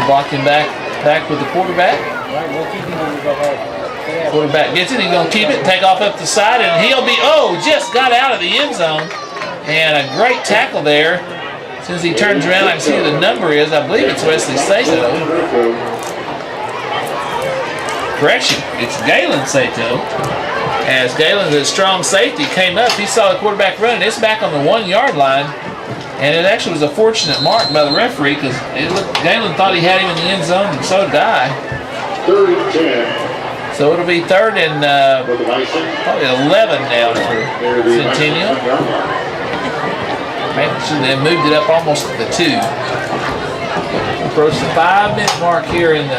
blocking back with the quarterback. Quarterback gets it. He's going to keep it, take off up the side, and he'll be, just got out of the end zone. And a great tackle there. As soon as he turns around, I can see who the number is. I believe it's Wesley Sato. Correction, it's Galen Sato. As Galen's a strong safety came up, he saw the quarterback running. It's back on the 1-yard line. And it actually was a fortunate mark by the referee because Galen thought he had him in the end zone, and so did I. 3rd and 10. So it'll be 3rd and probably 11 now for Centennial. Actually, they moved it up almost to the 2. Approach the 5-minute mark here in the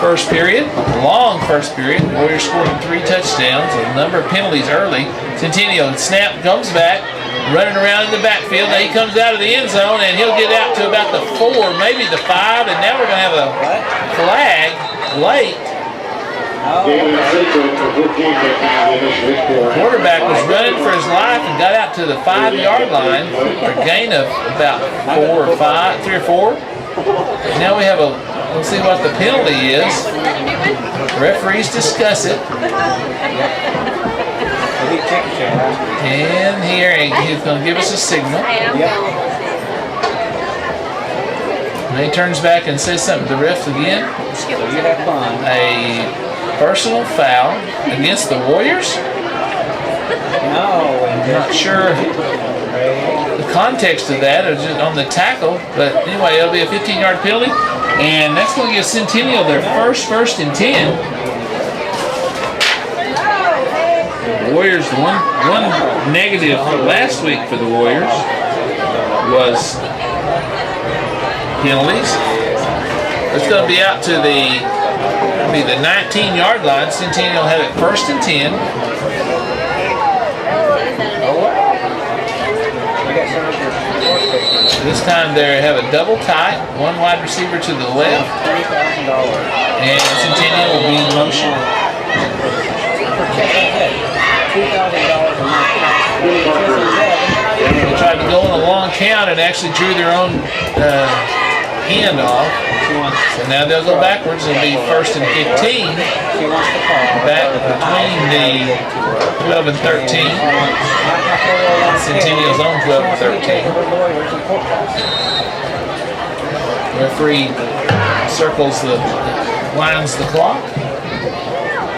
first period. Long first period. Warriors scoring 3 touchdowns. A number of penalties early. Centennial snap comes back. Running around in the backfield. Now he comes out of the end zone and he'll get out to about the 4, maybe the 5, and now we're going to have a flag late. Quarterback was running for his life and got out to the 5-yard line for a gain of about 3 or 4. And now we have let's see what the penalty is. Referees discuss it. And here he's going to give us a signal. And he turns back and says something to the refs again. A personal foul against the Warriors. I'm not sure the context of that, or just on the tackle, but anyway, it'll be a 15-yard penalty, and that's going to give Centennial their first and 10. Warriors, one negative last week for the Warriors was penalties. It's going to be out to the 19-yard line. Centennial have it 1st and 10. This time they have a double tight, 1 wide receiver to the left, and Centennial will be in motion. They tried to go on a long count and actually drew their own hand off. So now they'll go backwards. It'll be 1st and 15. Back between the 12 and 13. Centennial's own 12 and 13. Referee circles lines the clock.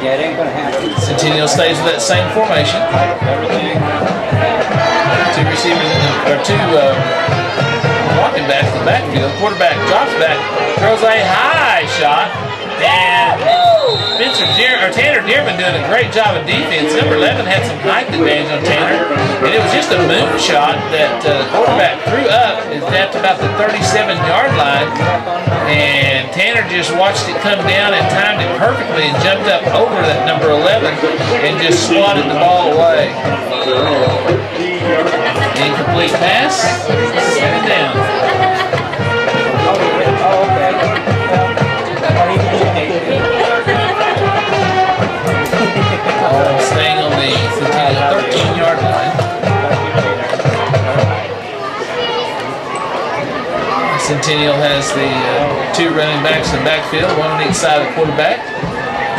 Yeah, it ain't gonna happen. Centennial stays with that same formation. 2 receivers or 2 walking backs in the backfield. Quarterback drops back, throws a high shot, and Tanner Dearman doing a great job of defense. Number 11 had some height advantage on Tanner, and it was just a moon shot that the quarterback threw up. It's at about the 37-yard line, and Tanner just watched it come down and timed it perfectly and jumped up over that number 11 and just swatted the ball away. Incomplete pass, 7 down. Staying on the 13-yard line. Centennial has the two running backs in the backfield, one on each side of the quarterback.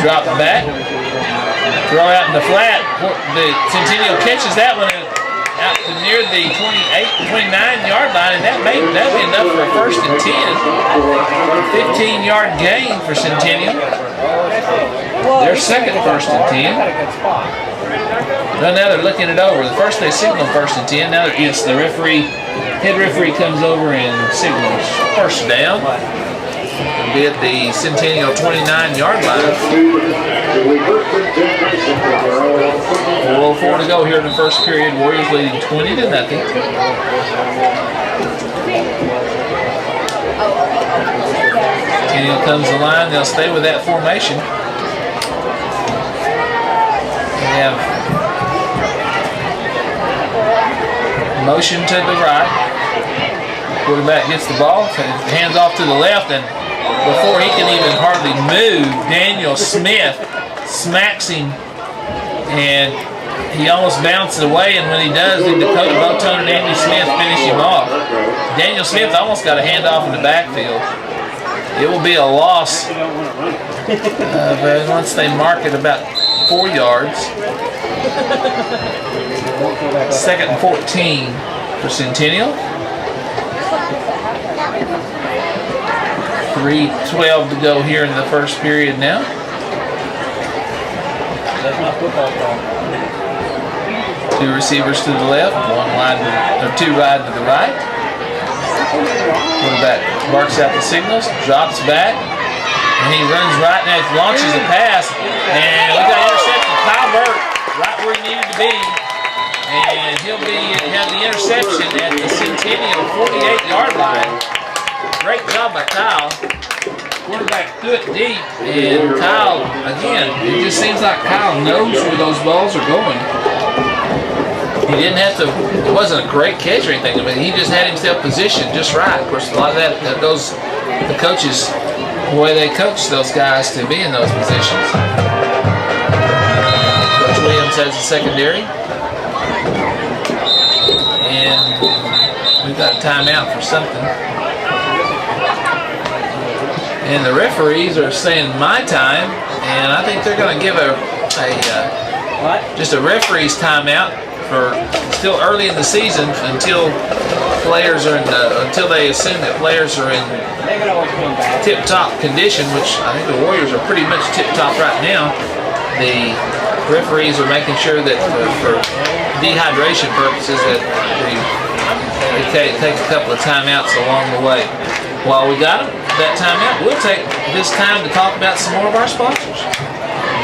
Drop back, throw out in the flat. The Centennial catches that one out to near the 29-yard line, and that'd be enough for a 1st and 10. 15-yard gain for Centennial. Their second 1st and 10. Now they're looking it over. First they signal 1st and 10. Now it's the referee. Head referee comes over and signals 1st down. It'll be at the Centennial 29-yard line. 4:04 to go here in the first period. Warriors leading 20-0. Centennial comes the line. They'll stay with that formation. They have motion to the right. Quarterback gets the ball, hands off to the left, and before he can even hardly move, Daniel Smith smacks him, and he almost bounces away, and when he does, the Dakota Botone and Andy Smith finish him off. Daniel Smith almost got a handoff in the backfield. It will be a loss once they mark it about 4 yards. 2nd and 14 for Centennial. 3:12 to go here in the first period now. That's my football ball. 2 receivers to the left, 2 wide to the right. Quarterback barks out the signals, drops back, and he runs right now, launches a pass, and we got interception. Kyle Burt right where he needed to be, and he'll have the interception at the Centennial 48-yard line. Great job by Kyle. Quarterback threw it deep, and Kyle, again, it just seems like Kyle knows where those balls are going. He didn't have to, it wasn't a great catch or anything, but he just had himself positioned just right. Of course, a lot of that goes, the coaches, the way they coach those guys to be in those positions. Coach Williams has the secondary. And we've got a timeout for something. And the referees are saying my time, and I think they're going to give just a referee's timeout for still early in the season until players are until they assume that players are in tip-top condition, which I think the Warriors are pretty much tip-top right now. The referees are making sure that for dehydration purposes that they take a couple of timeouts along the way. While we got that timeout, we'll take this time to talk about some more of our sponsors.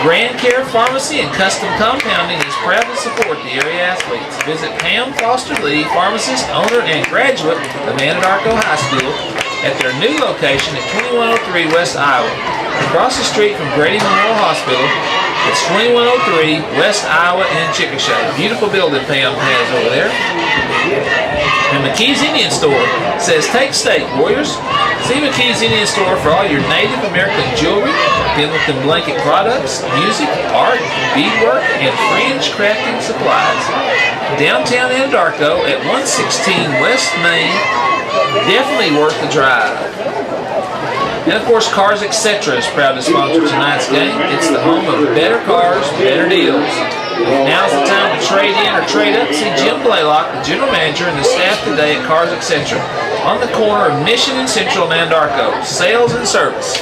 Grand Care Pharmacy and Custom Compounding is proud to support the area athletes. Visit Pam Foster Lee, pharmacist, owner, and graduate of Anadarko High School at their new location at 2103 West Iowa. Across the street from Grady Memorial Hospital, it's 2103 West Iowa in Chickasha. Beautiful building Pam has over there. And McKee's Indian Store says, take steak, Warriors. See McKee's Indian Store for all your Native American jewelry, Pendleton blanket products, music, art, beadwork, and fringe crafting supplies. Downtown Anadarko at 116 West Main. Definitely worth the drive. And of course, Cars Etc. is proud to sponsor tonight's game. It's the home of better cars, better deals. Now's the time to trade in or trade up. See Jim Blaylock, the general manager, and the staff today at Cars Etc. on the corner of Mission and Central Anadarko. Sales and service.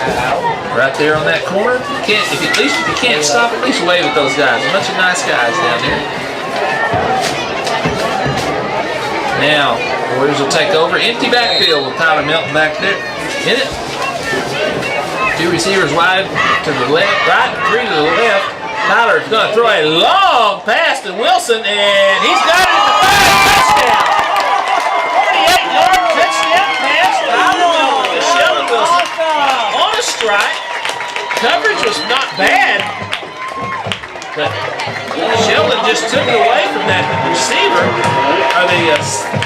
Right there on that corner. At least if you can't stop, at least wave at those guys. A bunch of nice guys down there. Now, Warriors will take over. Empty backfield with Tyler Melton back there in it. 2 receivers wide to the left, right, 3 to the left. Tyler's going to throw a long pass to Wilson, and he's got it at the 5. Touchdown! 48-yard touchdown pass. Tyler Melton to Sheldon Wilson on a strike. Coverage was not bad, but Sheldon just took it away from that receiver, or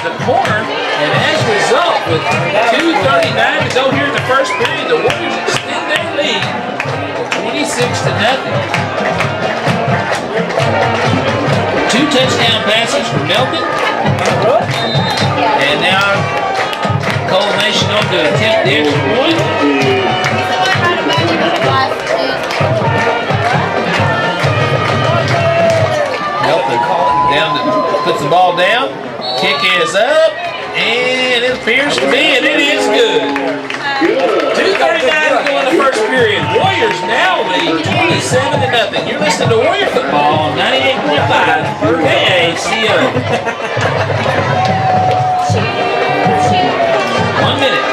the corner, and as a result, with 2:39 to go here in the first period, the Warriors extend their lead 26-0. 2 touchdown passes for Melton, and now Culmination on to attempt the extra point. Melton down to puts the ball down. Kick is up, and it appears to be, and it is good. 2:39 to go in the first period. Warriors now lead 27-0. You're listening to Warrior Football on 98.5 KACO. 1 minute.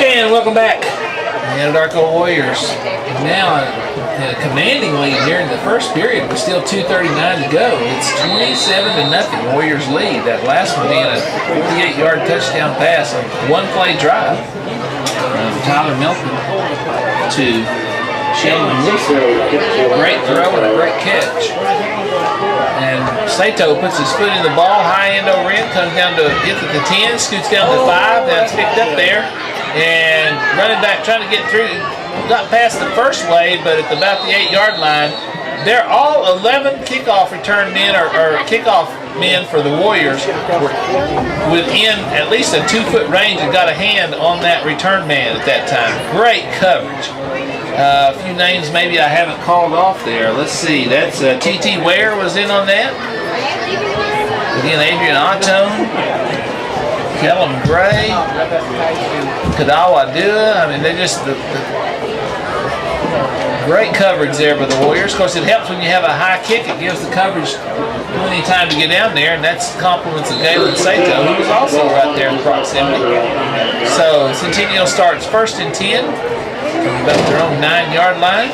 And welcome back. The Anadarko Warriors now in a commanding lead here in the first period, but still 2:39 to go. It's 27-0. Warriors lead. That last one being a 48-yard touchdown pass on one-play drive. Tyler Melton to Sheldon Wilson. Great throw and a great catch. And Sato puts his foot in the ball, high end over in, comes down to gets at the 10, scoots down to 5. Now it's picked up there. And running back trying to get through, got past the first wave, but at about the 8-yard line, they're all 11 kickoff return men or kickoff men for the Warriors were within at least a 2-foot range and got a hand on that return man at that time. Great coverage. A few names maybe I haven't called off there. Let's see. That's T.T. Ware was in on that. Again, Adrian Otto. Kellum Gray, Kadawa Dua. I mean, they just the great coverage there by the Warriors. Of course, it helps when you have a high kick. It gives the coverage plenty of time to get down there, and that's compliments of Galen Sato, who was also right there in proximity. So Centennial starts 1st and 10 from about their own 9-yard line.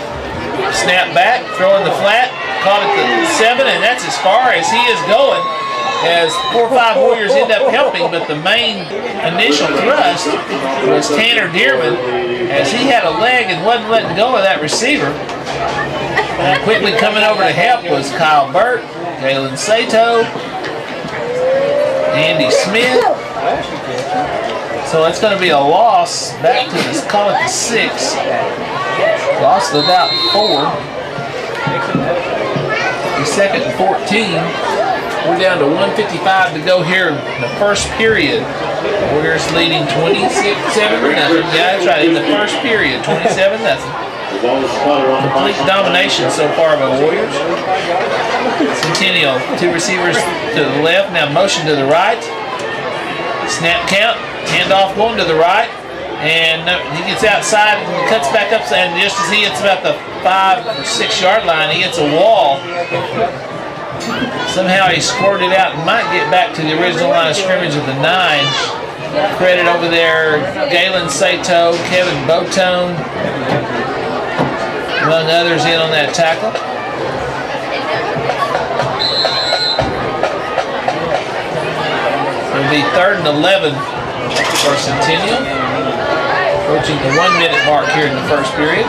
Snap back, throwing the flat, caught at the 7, and that's as far as he is going. As 4 or 5 Warriors end up helping, but the main initial thrust was Tanner Dearman, as he had a leg and wasn't letting go of that receiver. And quickly coming over to help was Kyle Burt, Galen Sato, Andy Smith. So it's going to be a loss back to this, call it the 6. Loss of about 4. The 2nd and 14. We're down to 1:55 to go here in the first period. Warriors leading 27-0. Yeah, that's right. In the first period, 27-0. Complete domination so far by Warriors. Centennial, 2 receivers to the left, now motion to the right. Snap count, handoff going to the right. And he gets outside and cuts back up, and just as he hits about the 5 or 6 yard line, he hits a wall. Somehow he squirted out and might get back to the original line of scrimmage of the 9. Credit over there, Galen Sato, Kevin Botone, among others in on that tackle. It'll be 3rd and 11 for Centennial. Approaching the 1-minute mark here in the first period.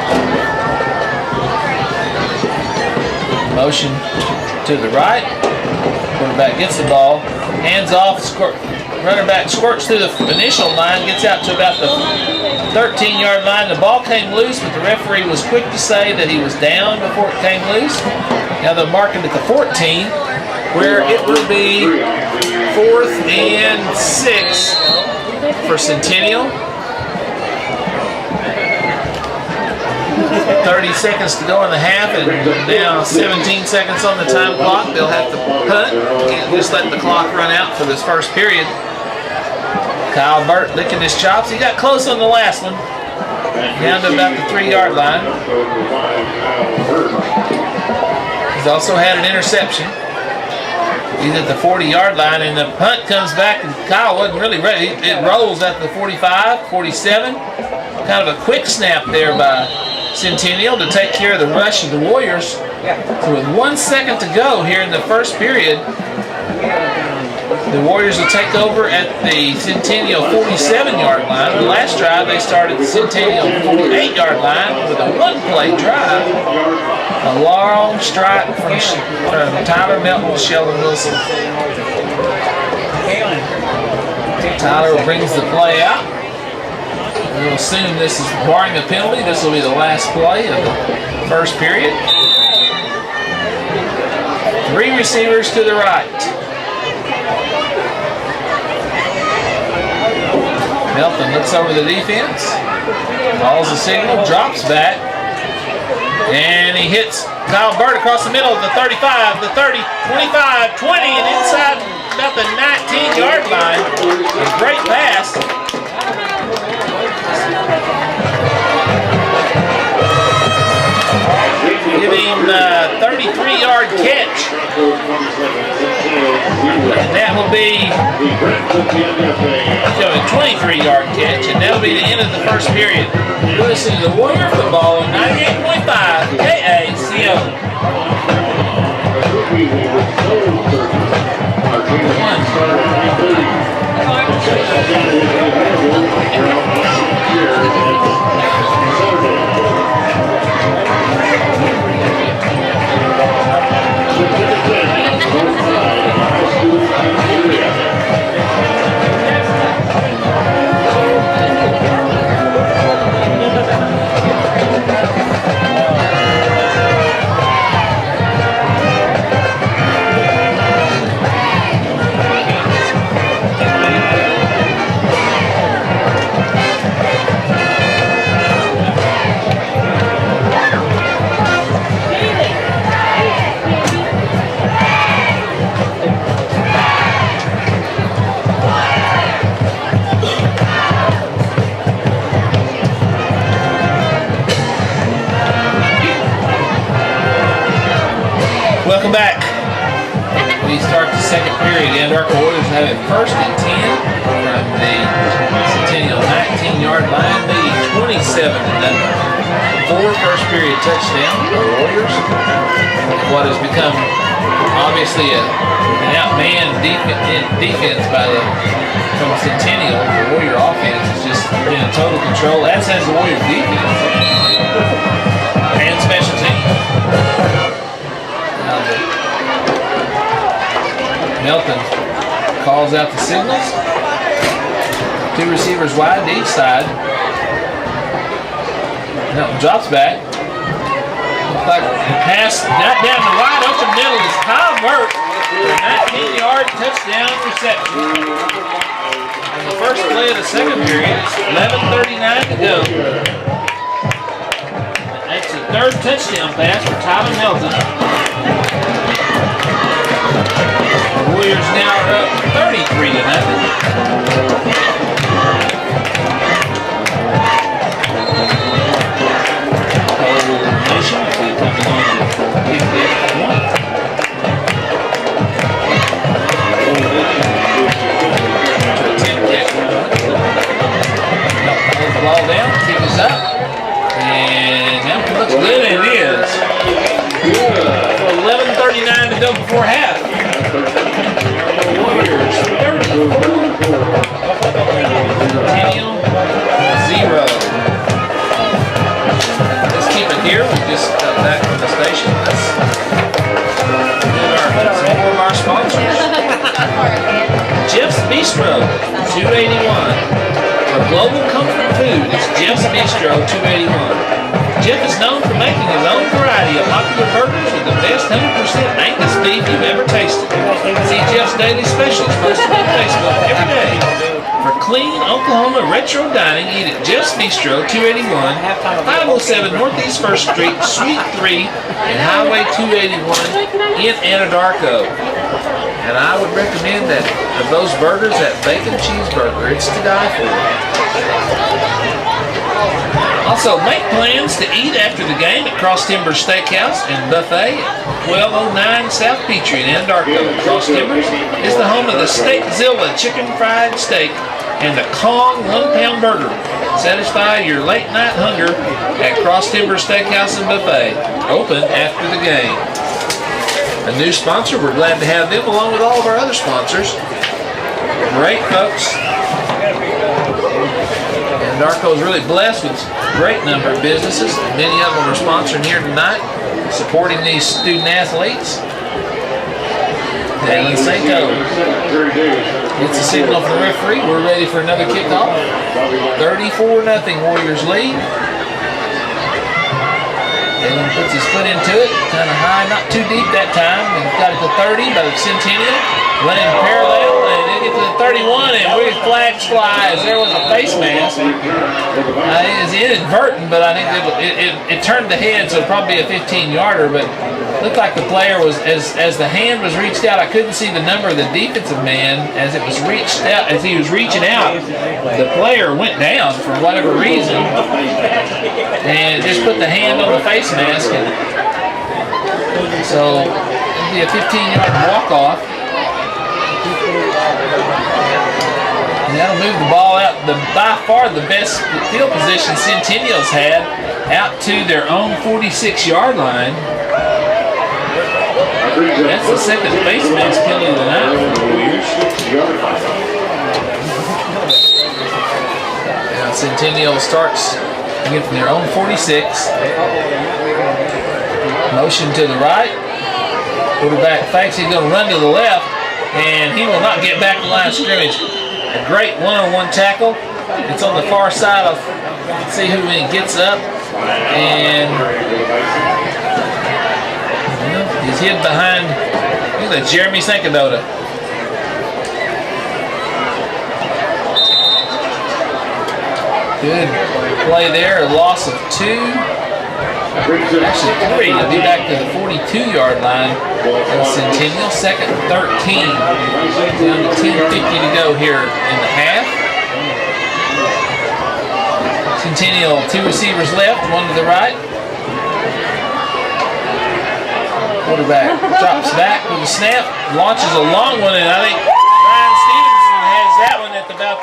Motion to the right. Quarterback gets the ball, hands off, runner back squirts through the initial line, gets out to about the 13-yard line. The ball came loose, but the referee was quick to say that he was down before it came loose. Now they'll mark it at the 14, where it will be 4th and 6 for Centennial. 30 seconds to go in the half, and now 17 seconds on the time clock. They'll have to punt. Can't just let the clock run out for this first period. Kyle Burt licking his chops. He got close on the last one. down to about the 3-yard line. He's also had an interception. He's at the 40-yard line, and the punt comes back, and Kyle wasn't really ready. It rolls at the 45, 47. Kind of a quick snap there by Centennial to take care of the rush of the Warriors. So with 1 second to go here in the first period, the Warriors will take over at the Centennial 47-yard line. The last drive, they started the Centennial 48-yard line with a one-play drive. A long strike from Tyler Melton to Sheldon Wilson. Tyler brings the play out. We'll assume this is, barring a penalty, this will be the last play of the first period. 3 receivers to the right. Melton looks over the defense, calls the signal, drops back, and he hits Kyle Bird across the middle of the 35, the 30, 25, 20, and inside about the 19-yard line. A great pass. Giving 33-yard catch. And that will be a 23-yard catch, and that will be the end of the first period. You're listening to the Warrior Football on 98.5 KACO. Welcome back. We start the second period. The Anadarko Warriors have it 1st and 10 from the Centennial 19-yard line, leading 27-0. 4 first period touchdowns for the Warriors. What has become obviously an outmanned defense from Centennial. The Warrior offense is just in total control, as has the Warrior defense and special teams. Melton calls out the signals. 2 receivers wide to each side. Melton drops back. Looks like the pass not down the wide open middle is Kyle Burt for a 19-yard touchdown reception. On the first play of the second period, 11:39 to go. That's the 3rd touchdown pass for Tyler Melton. The Warriors now are up 33-0. Nation coming on to kick that one. To attempt that one. Holds the ball down, kick is up, and that looks good, and it is. 11:39 to go before half. Warriors 30. 0. Let's keep it here. We just got back from the station. Let's do some more of our sponsors. Jeff's Bistro, 281. For global comfort food, it's Jeff's Bistro, 281. Jeff is known for making his own variety of popular burgers with the best 100% Angus beef you've ever tasted. See Jeff's daily specials posted on Facebook every day. For clean Oklahoma retro dining, eat at Jeff's Bistro, 281, 507 Northeast 1st Street, Suite 3, and Highway 281 in Anadarko. And I would recommend that of those burgers, that bacon cheeseburger, it's to die for. Also, make plans to eat after the game at Cross Timbers Steakhouse and Buffet at 1209 South Petrie in Anadarko. Cross Timbers is the home of the Steakzilla chicken fried steak and the Kong 1-pound burger. Satisfy your late night hunger at Cross Timbers Steakhouse and Buffet. Open after the game. A new sponsor, we're glad to have them along with all of our other sponsors. Great folks. And Darko is really blessed with a great number of businesses. Many of them are sponsoring here tonight, supporting these student athletes. And Senko gets a signal from the referee. We're ready for another kickoff. 34-0 Warriors lead. Dalen puts his foot into it, kind of high, not too deep that time. And got it to 30 by the Centennial. Running parallel, and they get to the 31, and weird flags fly as there was a face mask. It was inadvertent, but I think it turned the head, so it'd probably be a 15-yarder. But looked like the player was, as the hand was reached out, I couldn't see the number of the defensive man as it was reached out. As he was reaching out, the player went down for whatever reason, and just put the hand on the face mask. And so it'd be a 15-yard walk-off. And that'll move the ball out, by far the best field position Centennial's had, out to their own 46-yard line. That's the second face mask penalty of the night for the Warriors. Now Centennial starts again from their own 46. Motion to the right. Quarterback fakes, he's going to run to the left, and he will not get back to the line of scrimmage. A great one-on-one tackle. It's on the far side. I'll see who he gets up. And he's hid behind, look at that, Jeremy Sankadota. Good play there, a loss of 2. Actually 3. They'll be back to the 42-yard line of Centennial. Second 13. Down to 10:50 to go here in the half. Centennial, 2 receivers left, 1 to the right. Quarterback drops back with a snap, launches a long one, and I think Ryan Stevenson has that one at about,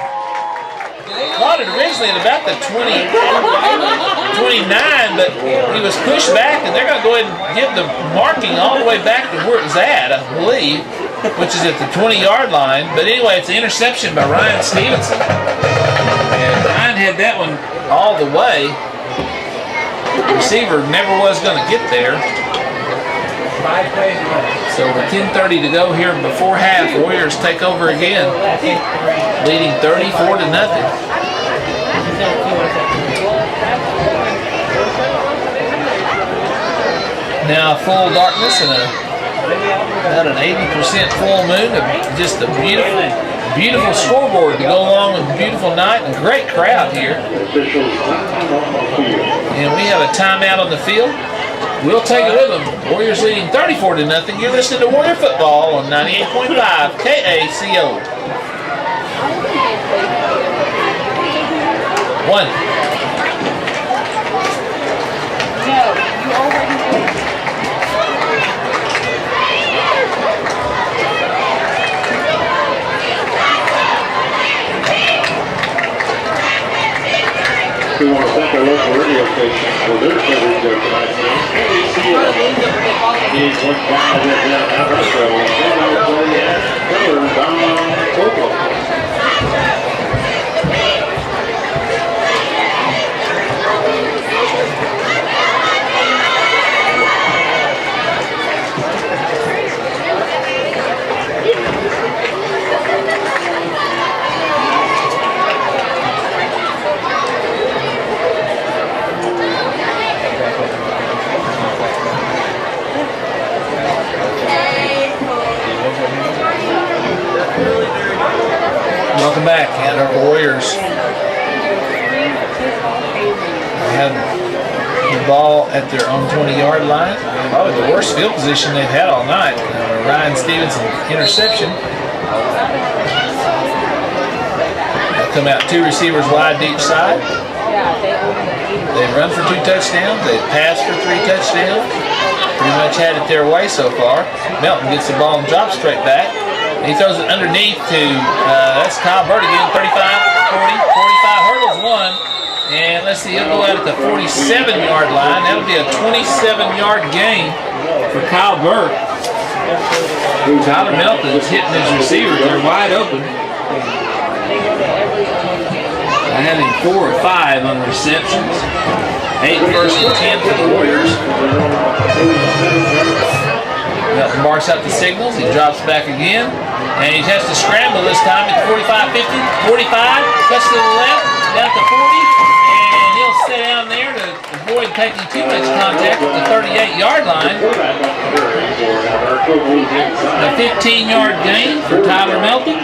caught it originally at about the 29, but he was pushed back, and they're going to go ahead and give the marking all the way back to where it was at, I believe, which is at the 20-yard line. But anyway, it's an interception by Ryan Stevenson. And Ryan had that one all the way. The receiver never was going to get there. So with 10:30 to go here before half, Warriors take over again, leading 34-0. Now full darkness and about an 80% full moon, just a beautiful scoreboard to go along with a beautiful night and a great crowd here. And we have a timeout on the field. We'll take it with them. Warriors leading 34-0. You're listening to Warrior Football on 98.5 KACO. 1. We want to thank our local radio station for their coverage of tonight's game. He's went down there in Anadarko, and they'll play at Taylor down on Oklahoma. Welcome back, Anadarko Warriors. They have the ball at their own 20-yard line. Probably the worst field position they've had all night. Ryan Stevenson interception. They'll come out 2 receivers wide to each side. They've run for 2 touchdowns. They've passed for 3 touchdowns. Pretty much had it their way so far. Melton gets the ball and drops straight back. He throws it underneath to, that's Kyle Burt again, 35, 40, 45, hurdles one. And let's see, he'll go out at the 47-yard line. That'll be a 27-yard gain for Kyle Burt. Tyler Melton's hitting his receivers. They're wide open. I had him 4 or 5 on receptions. 8 first and 10 for the Warriors. Melton barks out the signals. He drops back again. And he has to scramble this time at 45, 50, 45. Cuts to the left, down to 40. And he'll sit down there to avoid taking too much contact at the 38-yard line. A 15-yard gain for Tyler Melton.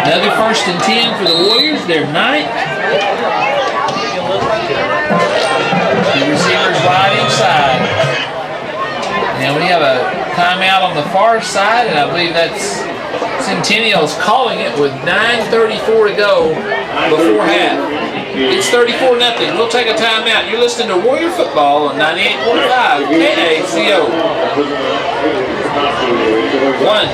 Another first and 10 for the Warriors. They're 9th. The receivers wide inside. And we have a timeout on the far side, and I believe that's Centennial's calling it with 9:34 to go before half. It's 34-0. We'll take a timeout. You're listening to Warrior Football on 98.5 KACO. One.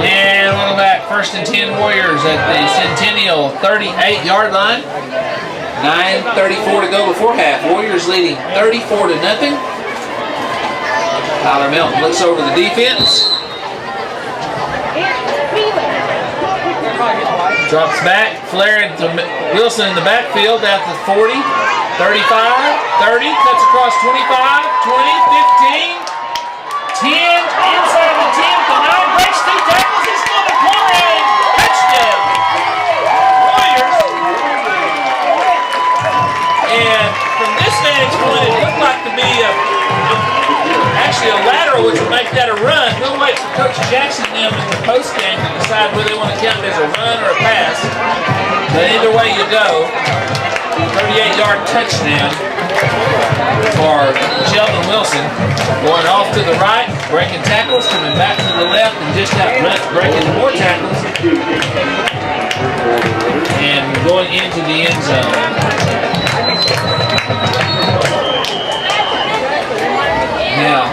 And we'll back, first and 10 Warriors at the Centennial 38-yard line. 9:34 to go before half. Warriors leading 34-0. Tyler Melton looks over the defense. Drops back, flaring to Wilson in the backfield, down to 40, 35, 30, cuts across 25, 20, 15. 10, inside the 10, to 9, breaks 2 tackles, he's going to corner and touchdown. Warriors. And from this vantage point, it looked like to be actually a lateral, which would make that a run. We'll wait for Coach Jackson and them in the post game to decide whether they want to count it as a run or a pass. But either way you go, 38-yard touchdown for Sheldon Wilson. Going off to the right, breaking tackles, coming back to the left, and just out breaking more tackles. And going into the end zone. Now,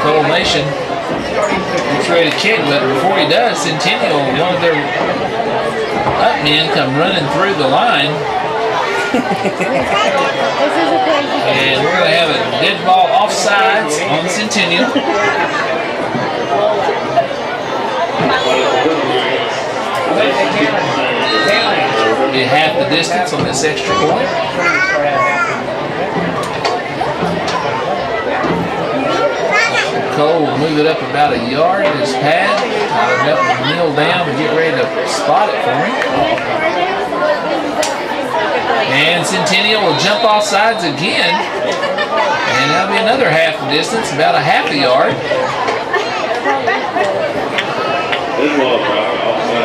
Cole Nation gets ready to kick, but before he does, Centennial, one of their up men, come running through the line. And we're going to have a dead ball offsides on Centennial. Be half the distance on this extra point. Cole will move it up about a yard in his pad. Tyler Melton will kneel down and get ready to spot it for him. And Centennial will jump off sides again. And that'll be another half the distance, about a half a yard.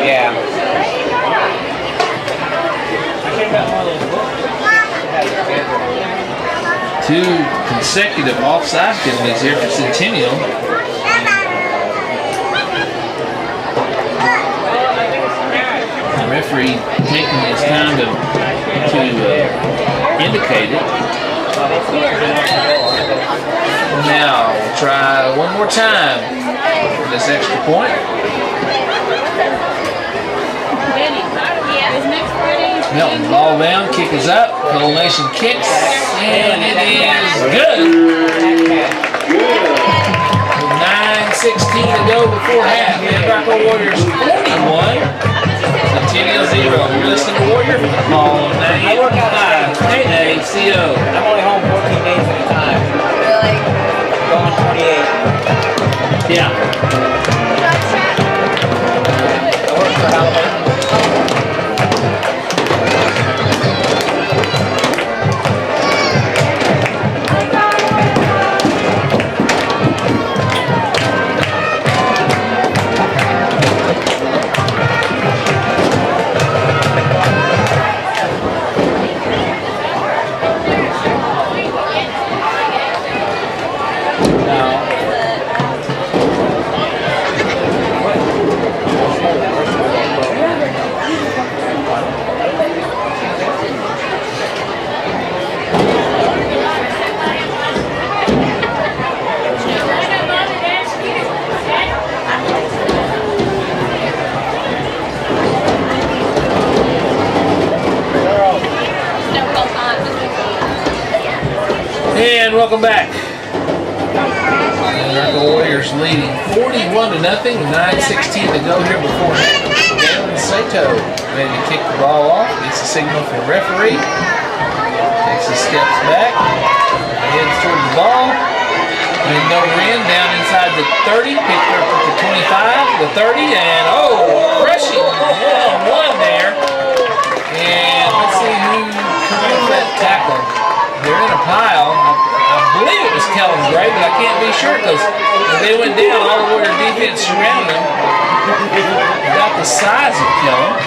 Yeah. 2 consecutive offside penalties here for Centennial. The referee taking his time to indicate it. Now we'll try one more time for this extra point. Melton, ball down, kick is up, Coalition kicks, and it is good. 9:16 to go before half. Darko Warriors 41, Centennial 0. You're listening to Warrior Football on 98.5 KACO. I'm only home 14 days at a time. Really? Going 28. Yeah. I work for Halloween. And welcome back. Darko Warriors leading 41-0 with 9:16 to go here before Galen Sato ready to kick the ball off. Gets a signal from the referee. Takes his steps back. Heads toward the ball. And over in, down inside the 30. Picked up at the 25, the 30, and crushing one-on-one there. And let's see who commits that tackle. They're in a pile. I believe it was Kellen Gray, but I can't be sure because when they went down, all the Warrior defense surrounded them. About the size of Kellen.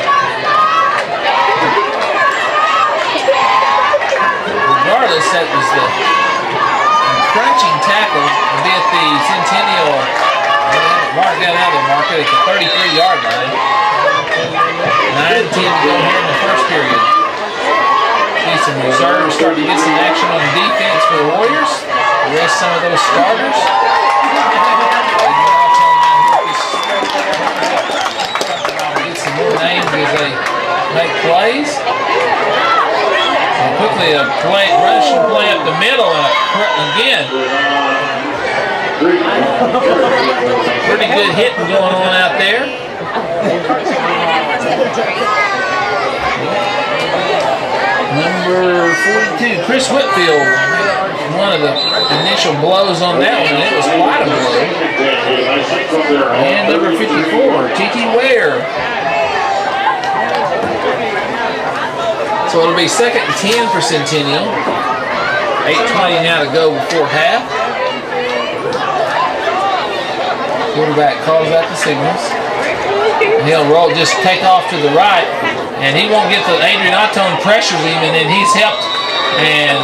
Regardless, that was the crunching tackle, albeit the Centennial marked that out of the market at the 33-yard line. 9-10 to go here in the first period. See some reserves starting to get some action on defense for the Warriors. Rest some of those starters. Get some more names as they make plays. And quickly a rushing play up the middle and again. Pretty good hitting going on out there. Number 42, Chris Whitfield. One of the initial blows on that one, and it was quite a blow. And number 54, T.T. Ware. So it'll be 2nd and 10 for Centennial. 8:20 now to go before half. Quarterback calls out the signals. He'll roll, just take off to the right, and he won't get the Adrian Ottone pressures him, and then he's helped. And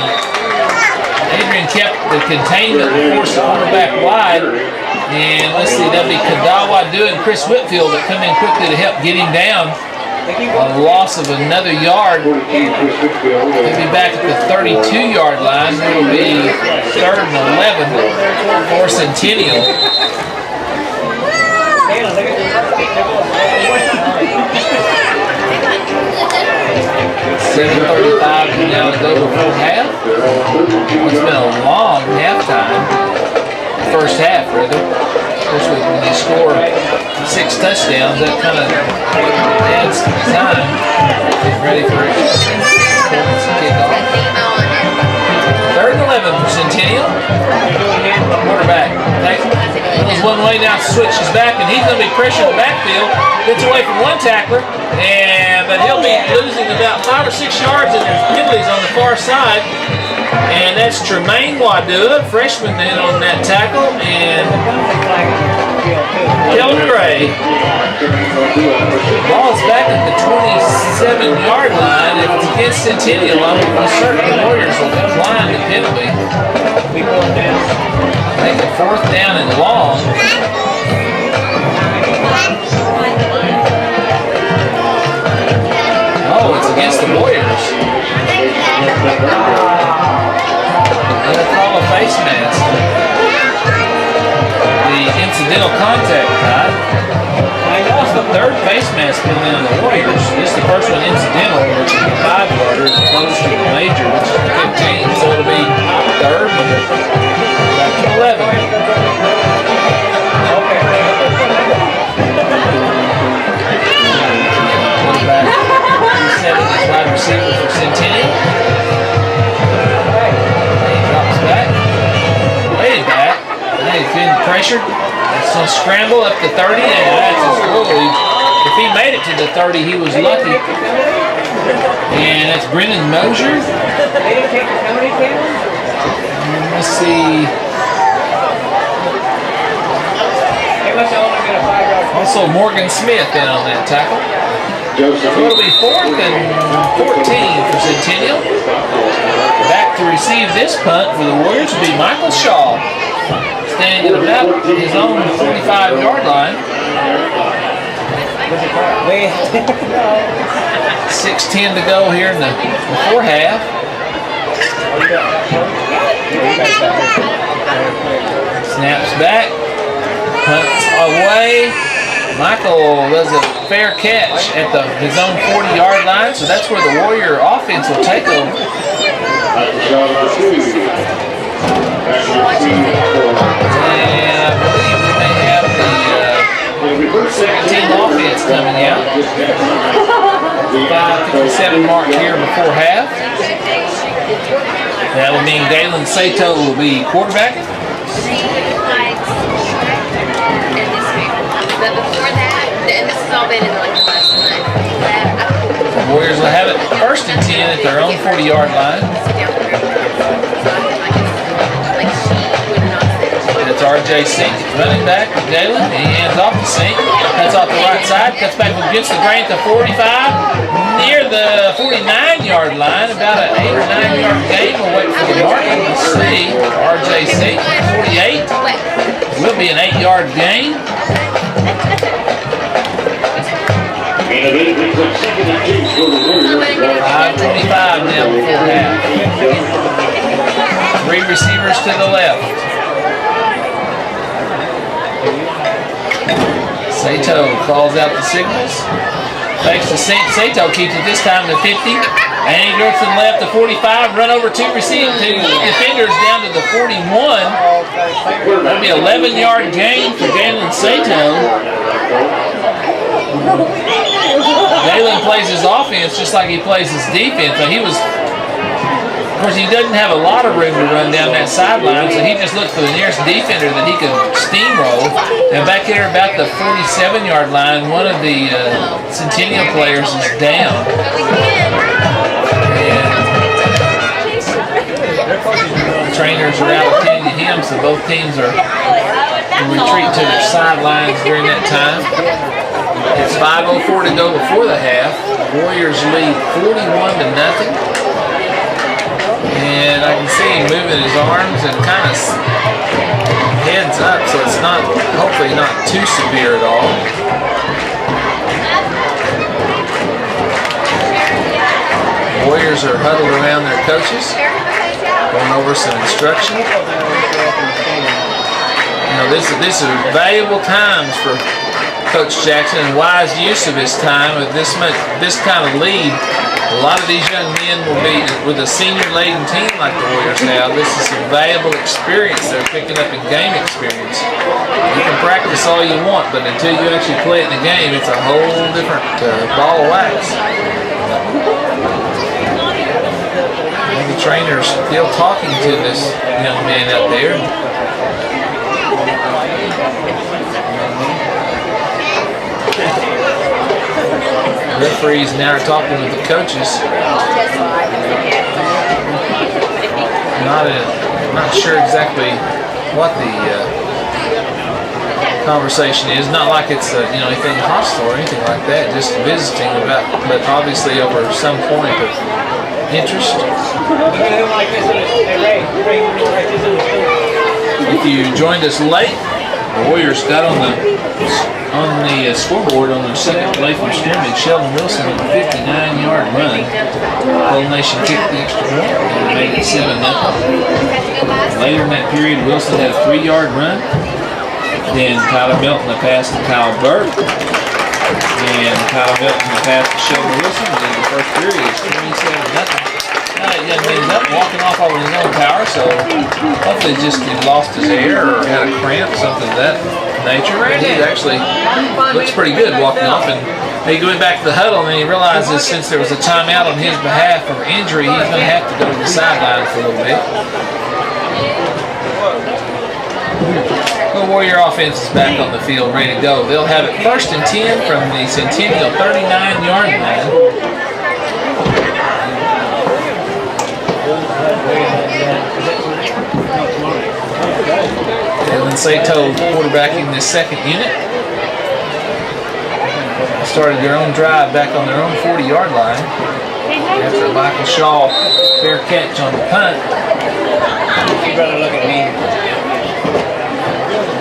Adrian kept the containment and forced the quarterback wide. And let's see, that'll be Kadawa and Chris Whitfield that come in quickly to help get him down. A loss of another yard. He'll be back at the 32-yard line. It'll be 3rd and 11 for Centennial. 7:35 now to go before half. It's been a long halftime. First half, rather. Of course, when they score 6 touchdowns, that kind of adds time. Getting ready for it. Kickoff. 3rd and 11 for Centennial. Quarterback. Goes one way, now switches back, and he's going to be pressured in the backfield. Gets away from one tackler, but he'll be losing about 5 or 6 yards, and there's penalties on the far side. And that's Tremaine Wadua, freshman in on that tackle, and Kellen Gray. Ball's back at the 27-yard line. If it's against Centennial, I'm certain the Warriors will decline the penalty. Make it 4th down and long. Oh, it's against the Warriors. They'll call a face mask. The incidental contact, Todd. That's the 3rd face mask coming in on the Warriors. This is the first one incidental. pressure. It's going to scramble up to 30, and that's his goal. If he made it to the 30, he was lucky. And that's Brennan Mosier. Let's see. Also Morgan Smith in on that tackle. So it'll be 4th and 14 for Centennial. Back to receive this punt for the Warriors will be Michael Shaw. Standing at about his own 45-yard line. 6:10 to go here in the before half. Snaps back. Punts away. Michael does a fair catch at his own 40-yard line, so that's where the Warrior offense will take over. And I believe we may have the second team offense coming out. 5:57 mark here before half. That will mean Galen Sato will be quarterbacking. But before that, and this has all been in like the last night. The Warriors will have it 1st and 10 at their own 40-yard line. That's RJ Sink, running back with Galen. He hands off to Sink. Cuts off the right side. Cuts back against the grain to 45. Near the 49-yard line. About an 8 or 9-yard gain. We'll wait for the marking to see. RJ Sink, 48. Will be an 8-yard gain. 5:25 now before half. 3 receivers to the left. Sato calls out the signals. Thanks to Sato keeps it this time to 50. And he goes to the left to 45. Run over 2 defenders down to the 41. That'll be an 11-yard gain for Galen Sato. Galen plays his offense just like he plays his defense. So of course, he doesn't have a lot of room to run down that sideline, so he just looked for the nearest defender that he could steamroll. And back there about the 47-yard line, one of the Centennial players is down. And the trainers are out attending to him, so both teams are retreat to their sidelines during that time. It's 5:04 to go before the half. Warriors lead 41-0. And I can see him moving his arms and kind of heads up, so it's not, hopefully not too severe at all. Warriors are huddled around their coaches, going over some instruction. You know, this is valuable times for Coach Jackson and wise use of his time with this kind of lead. A lot of these young men will be with a senior-laden team like the Warriors have. This is some valuable experience they're picking up in game experience. You can practice all you want, but until you actually play it in the game, it's a whole different ball of wax. And the trainer's still talking to this young man out there. Referees now are talking with the coaches. Not sure exactly what the conversation is. Not like it's anything hostile or anything like that. Just visiting about, but obviously over some point of interest. If you joined us late, the Warriors got on the scoreboard on their second play from scrimmage. Sheldon Wilson with a 59-yard run. Whole Nation kicked the extra point and made it 7-0. Later in that period, Wilson had a 3-yard run. Then Tyler Melton a pass to Kyle Burke. And Kyle Melton a pass to Sheldon Wilson. And in the first period, it's 27-0. That young man's up, walking off over his own power, so hopefully just he lost his air or had a cramp, something of that nature. But he actually looks pretty good walking off, and he going back to the huddle, and he realizes since there was a timeout on his behalf for injury, he's going to have to go to the sideline for a little bit. The Warrior offense is back on the field, ready to go. They'll have it 1st and 10 from the Centennial 39-yard line. Dylan Sato quarterbacking this second unit. Started their own drive back on their own 40-yard line after Michael Shaw fair catch on the punt. You better look at me.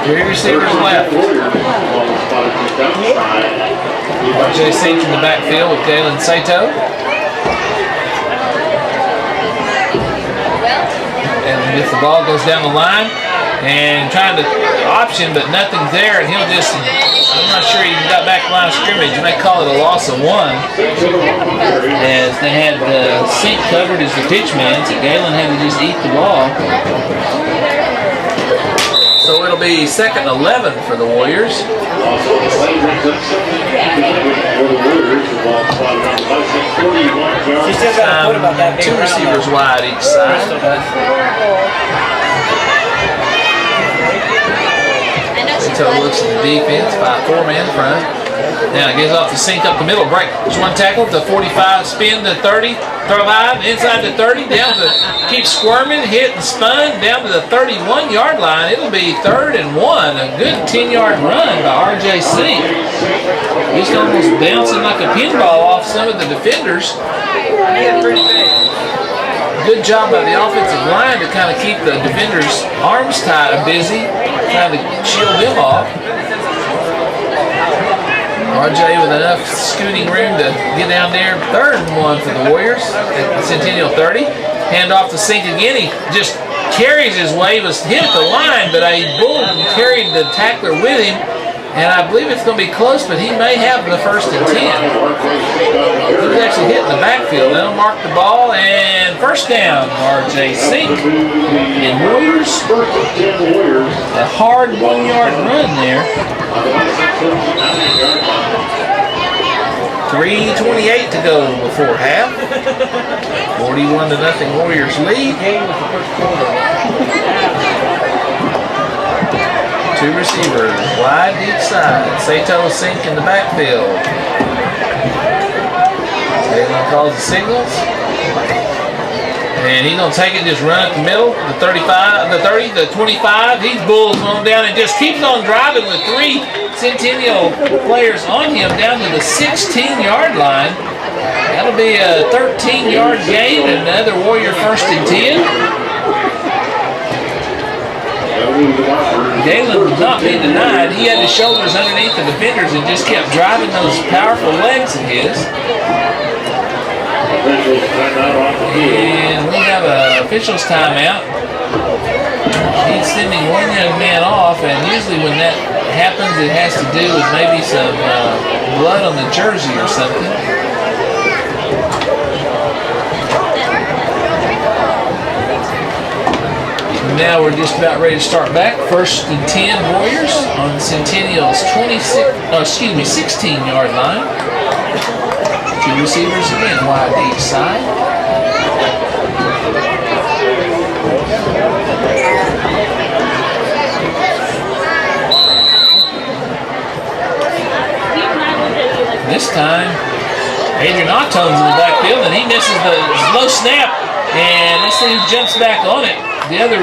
Three receivers left. RJ Sink in the backfield with Galen Sato. And if the ball goes down the line and trying to option, but nothing's there, and he'll just, I'm not sure he got back line of scrimmage. You may call it a loss of 1, as they had Sink covered as the pitch man, so Galen had to just eat the ball. So it'll be 2nd and 11 for the Warriors. Two receivers wide each side. Sato looks at the defense by a 4-man front. Now it gives off the Sink up the middle. Break. There's one tackle to 45, spin to 30, 35, inside to 30, down to, keep squirming, hit and spun, down to the 31-yard line. It'll be 3rd and 1. A good 10-yard run by RJ Sink. He's almost bouncing like a pinball off some of the defenders. Good job by the offensive line to kind of keep the defenders' arms tied and busy, trying to shield them off. RJ with enough scooting room to get down there. 3rd and 1 for the Warriors at the Centennial 30. Hand off to Sink again. He just carries his way. He was hit at the line, but a bull carried the tackler with him. And I believe it's going to be close, but he may have the 1st and 10. He was actually hit in the backfield. They'll mark the ball, and 1st down, RJ Sink. And Warriors, a hard 1-yard run there. 3:28 to go before half. 41-0 Warriors lead. Two receivers, wide each side. Sato Sink in the backfield. Galen calls the signals. And he's going to take it, just run up the middle. The 35, the 30, the 25. He's bulls on down and just keeps on driving with 3 Centennial players on him down to the 16-yard line. That'll be a 13-yard gain and another Warrior 1st and 10. Galen would not be denied. He had his shoulders underneath the defenders and just kept driving those powerful legs of his. And we have an official's timeout. He's sending one young man off, and usually when that happens, it has to do with maybe some blood on the jersey or something. Now we're just about ready to start back. 1st and 10 Warriors on Centennial's 16-yard line. Two receivers again, wide each side. This time, Adrian Ottone's in the backfield, and he misses the low snap. And let's see who jumps back on it. We had a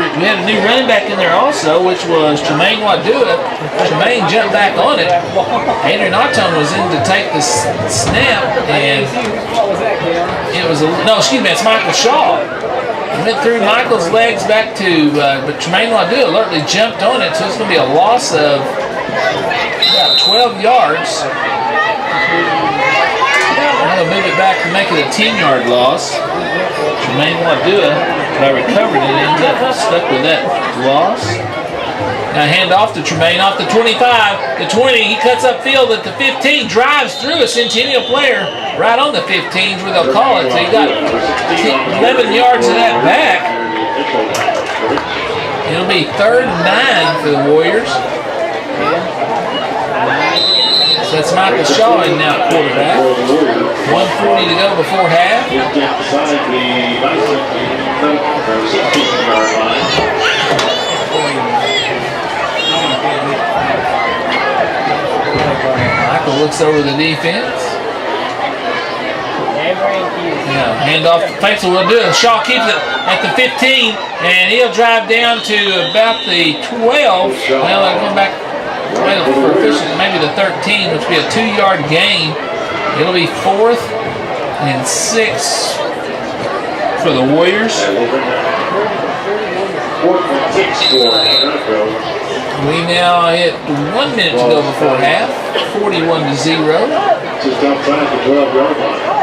new running back in there also, which was Tremaine Wadua. Tremaine jumped back on it. Adrian Otton was in to take the snap, and it was it's Michael Shaw. It went through Michael's legs back to, but Tremaine Wadua alertly jumped on it, so it's going to be a loss of about 12 yards. I'm going to move it back to make it a 10-yard loss. Tremaine Wadua, but I recovered it and ended up stuck with that loss. Now hand off to Tremaine off the 25, the 20. He cuts up field at the 15, drives through a Centennial player right on the 15s where they'll call it. So he got 11 yards of that back. It'll be 3rd and 9 for the Warriors. So that's Michael Shaw in now at quarterback. 1:40 to go before half. Darko looks over the defense. Yeah, hand off to Paintsville will do it. Shaw keeps it at the 15, and he'll drive down to about the 12. Well, they're going back for efficient, maybe the 13, which will be a 2-yard gain. It'll be 4th and 6 for the Warriors. 4th and 6 for Anadarko. We now hit 1 minute to go before half, 41-0. Just outside the 12-yard line.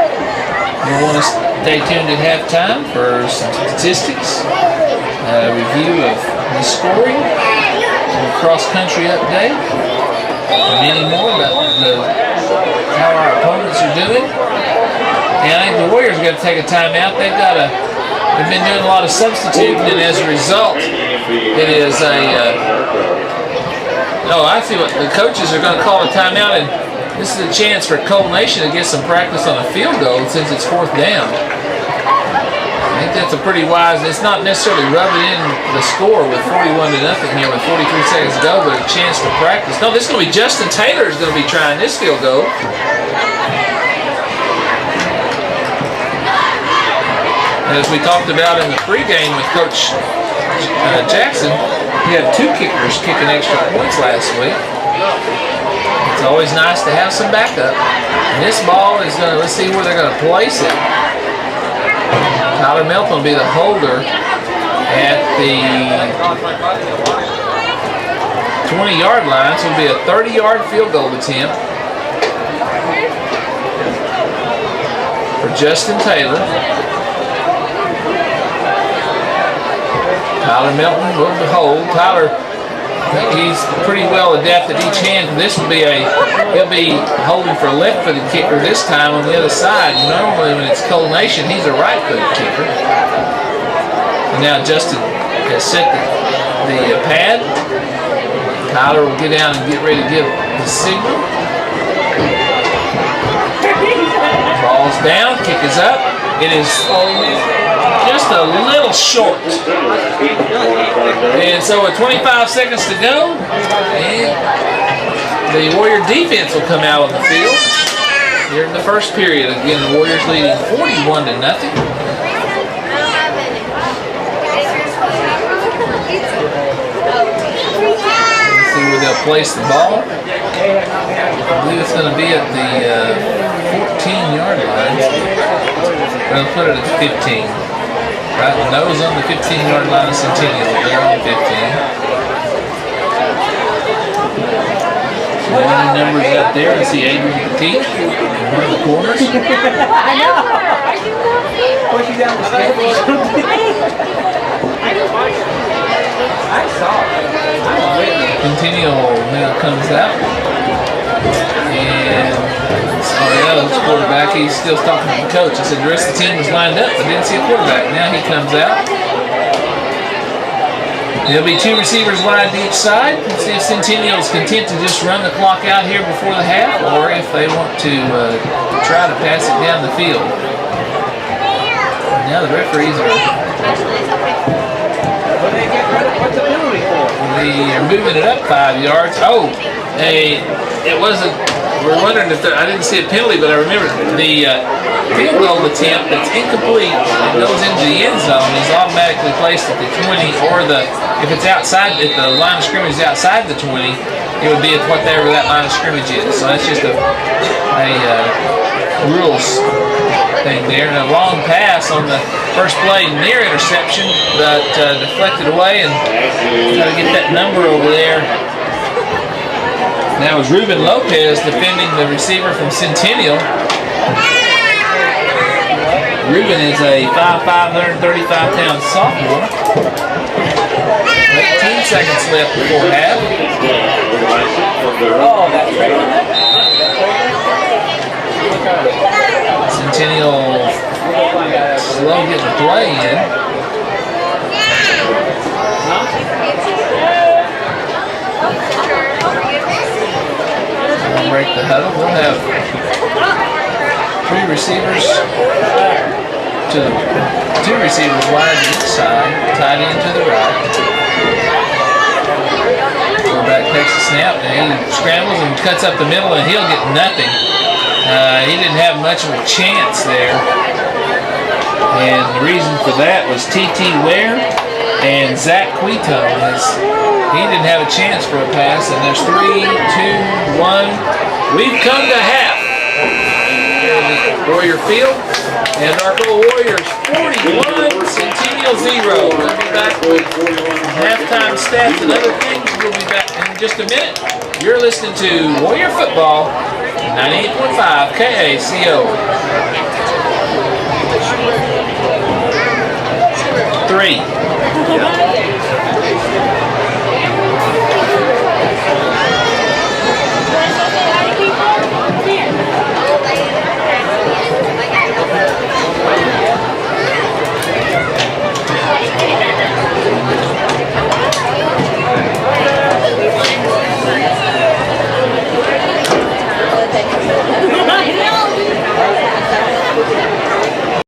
You'll want to stay tuned at halftime for some statistics, a review of the scoring, a cross-country update, and many more about how our opponents are doing. And I think the Warriors are going to take a timeout. They've been doing a lot of substituting, and as a result, it is I see what the coaches are going to call a timeout, and this is a chance for Coal Nation to get some practice on a field goal since it's 4th down. I think that's a pretty wise. It's not necessarily rubbing in the score with 41-0 here with 43 seconds to go, but a chance to practice. No, this is going to be Justin Taylor is going to be trying this field goal. As we talked about in the pregame with Coach Jackson, he had 2 kickers kicking extra points last week. It's always nice to have some backup. And this ball is going to, let's see where they're going to place it. Tyler Melton will be the holder at the 20-yard line, so it'll be a 30-yard field goal attempt for Justin Taylor. Tyler Melton will hold. Tyler, he's pretty well adept at each hand. This will be he'll be holding for a left-footed kicker this time on the other side. Normally when it's Coal Nation, he's a right-footed kicker. And now Justin has set the pad. Tyler will get down and get ready to give the signal. Ball's down, kick is up. It is just a little short. And so with 25 seconds to go, and the Warrior defense will come out on the field here in the first period. Again, the Warriors leading 41-0. Let's see where they'll place the ball. I believe it's going to be at the 14-yard line. They'll put it at the 15. Right, the nose on the 15-yard line of Centennial. They're on the 15. So any numbers out there, I see Adrian Petit in one of the corners. I know her. I do love you. Push you down the stairs. I saw it. Centennial now comes out. And Ariello's quarterback, he's still talking to the coach. I said the rest of the team was lined up, but didn't see a quarterback. Now he comes out. There'll be 2 receivers wide to each side. Let's see if Centennial's content to just run the clock out here before the half, or if they want to try to pass it down the field. Now the referees are. What's the penalty for? They are moving it up 5 yards. Oh, it wasn't. We're wondering if I didn't see a penalty, but I remember the field goal attempt that's incomplete and goes into the end zone is automatically placed at the 20, or if it's outside, if the line of scrimmage is outside the 20, it would be at whatever that line of scrimmage is. So that's just a rules thing there. And a long pass on the first play, near interception, but deflected away, and try to get that number over there. That was Ruben Lopez defending the receiver from Centennial. Ruben is a 5'5", 135-pound sophomore. 18 seconds left before half. Oh, that's right. Centennial slow getting the play in. Break the huddle. We'll have 3 receivers to 2 receivers wide to each side, tight end to the right. quarterback takes the snap and he scrambles and cuts up the middle, and he'll get nothing. He didn't have much of a chance there. And the reason for that was T.T. Ware and Zach Quito. He didn't have a chance for a pass, and there's 3, 2, 1. We've come to half. Warrior Field. Anadarko Warriors 41, Centennial 0. We'll be back with halftime stats and other things. We'll be back in just a minute. You're listening to Warrior Football, 98.5 KACO. 3.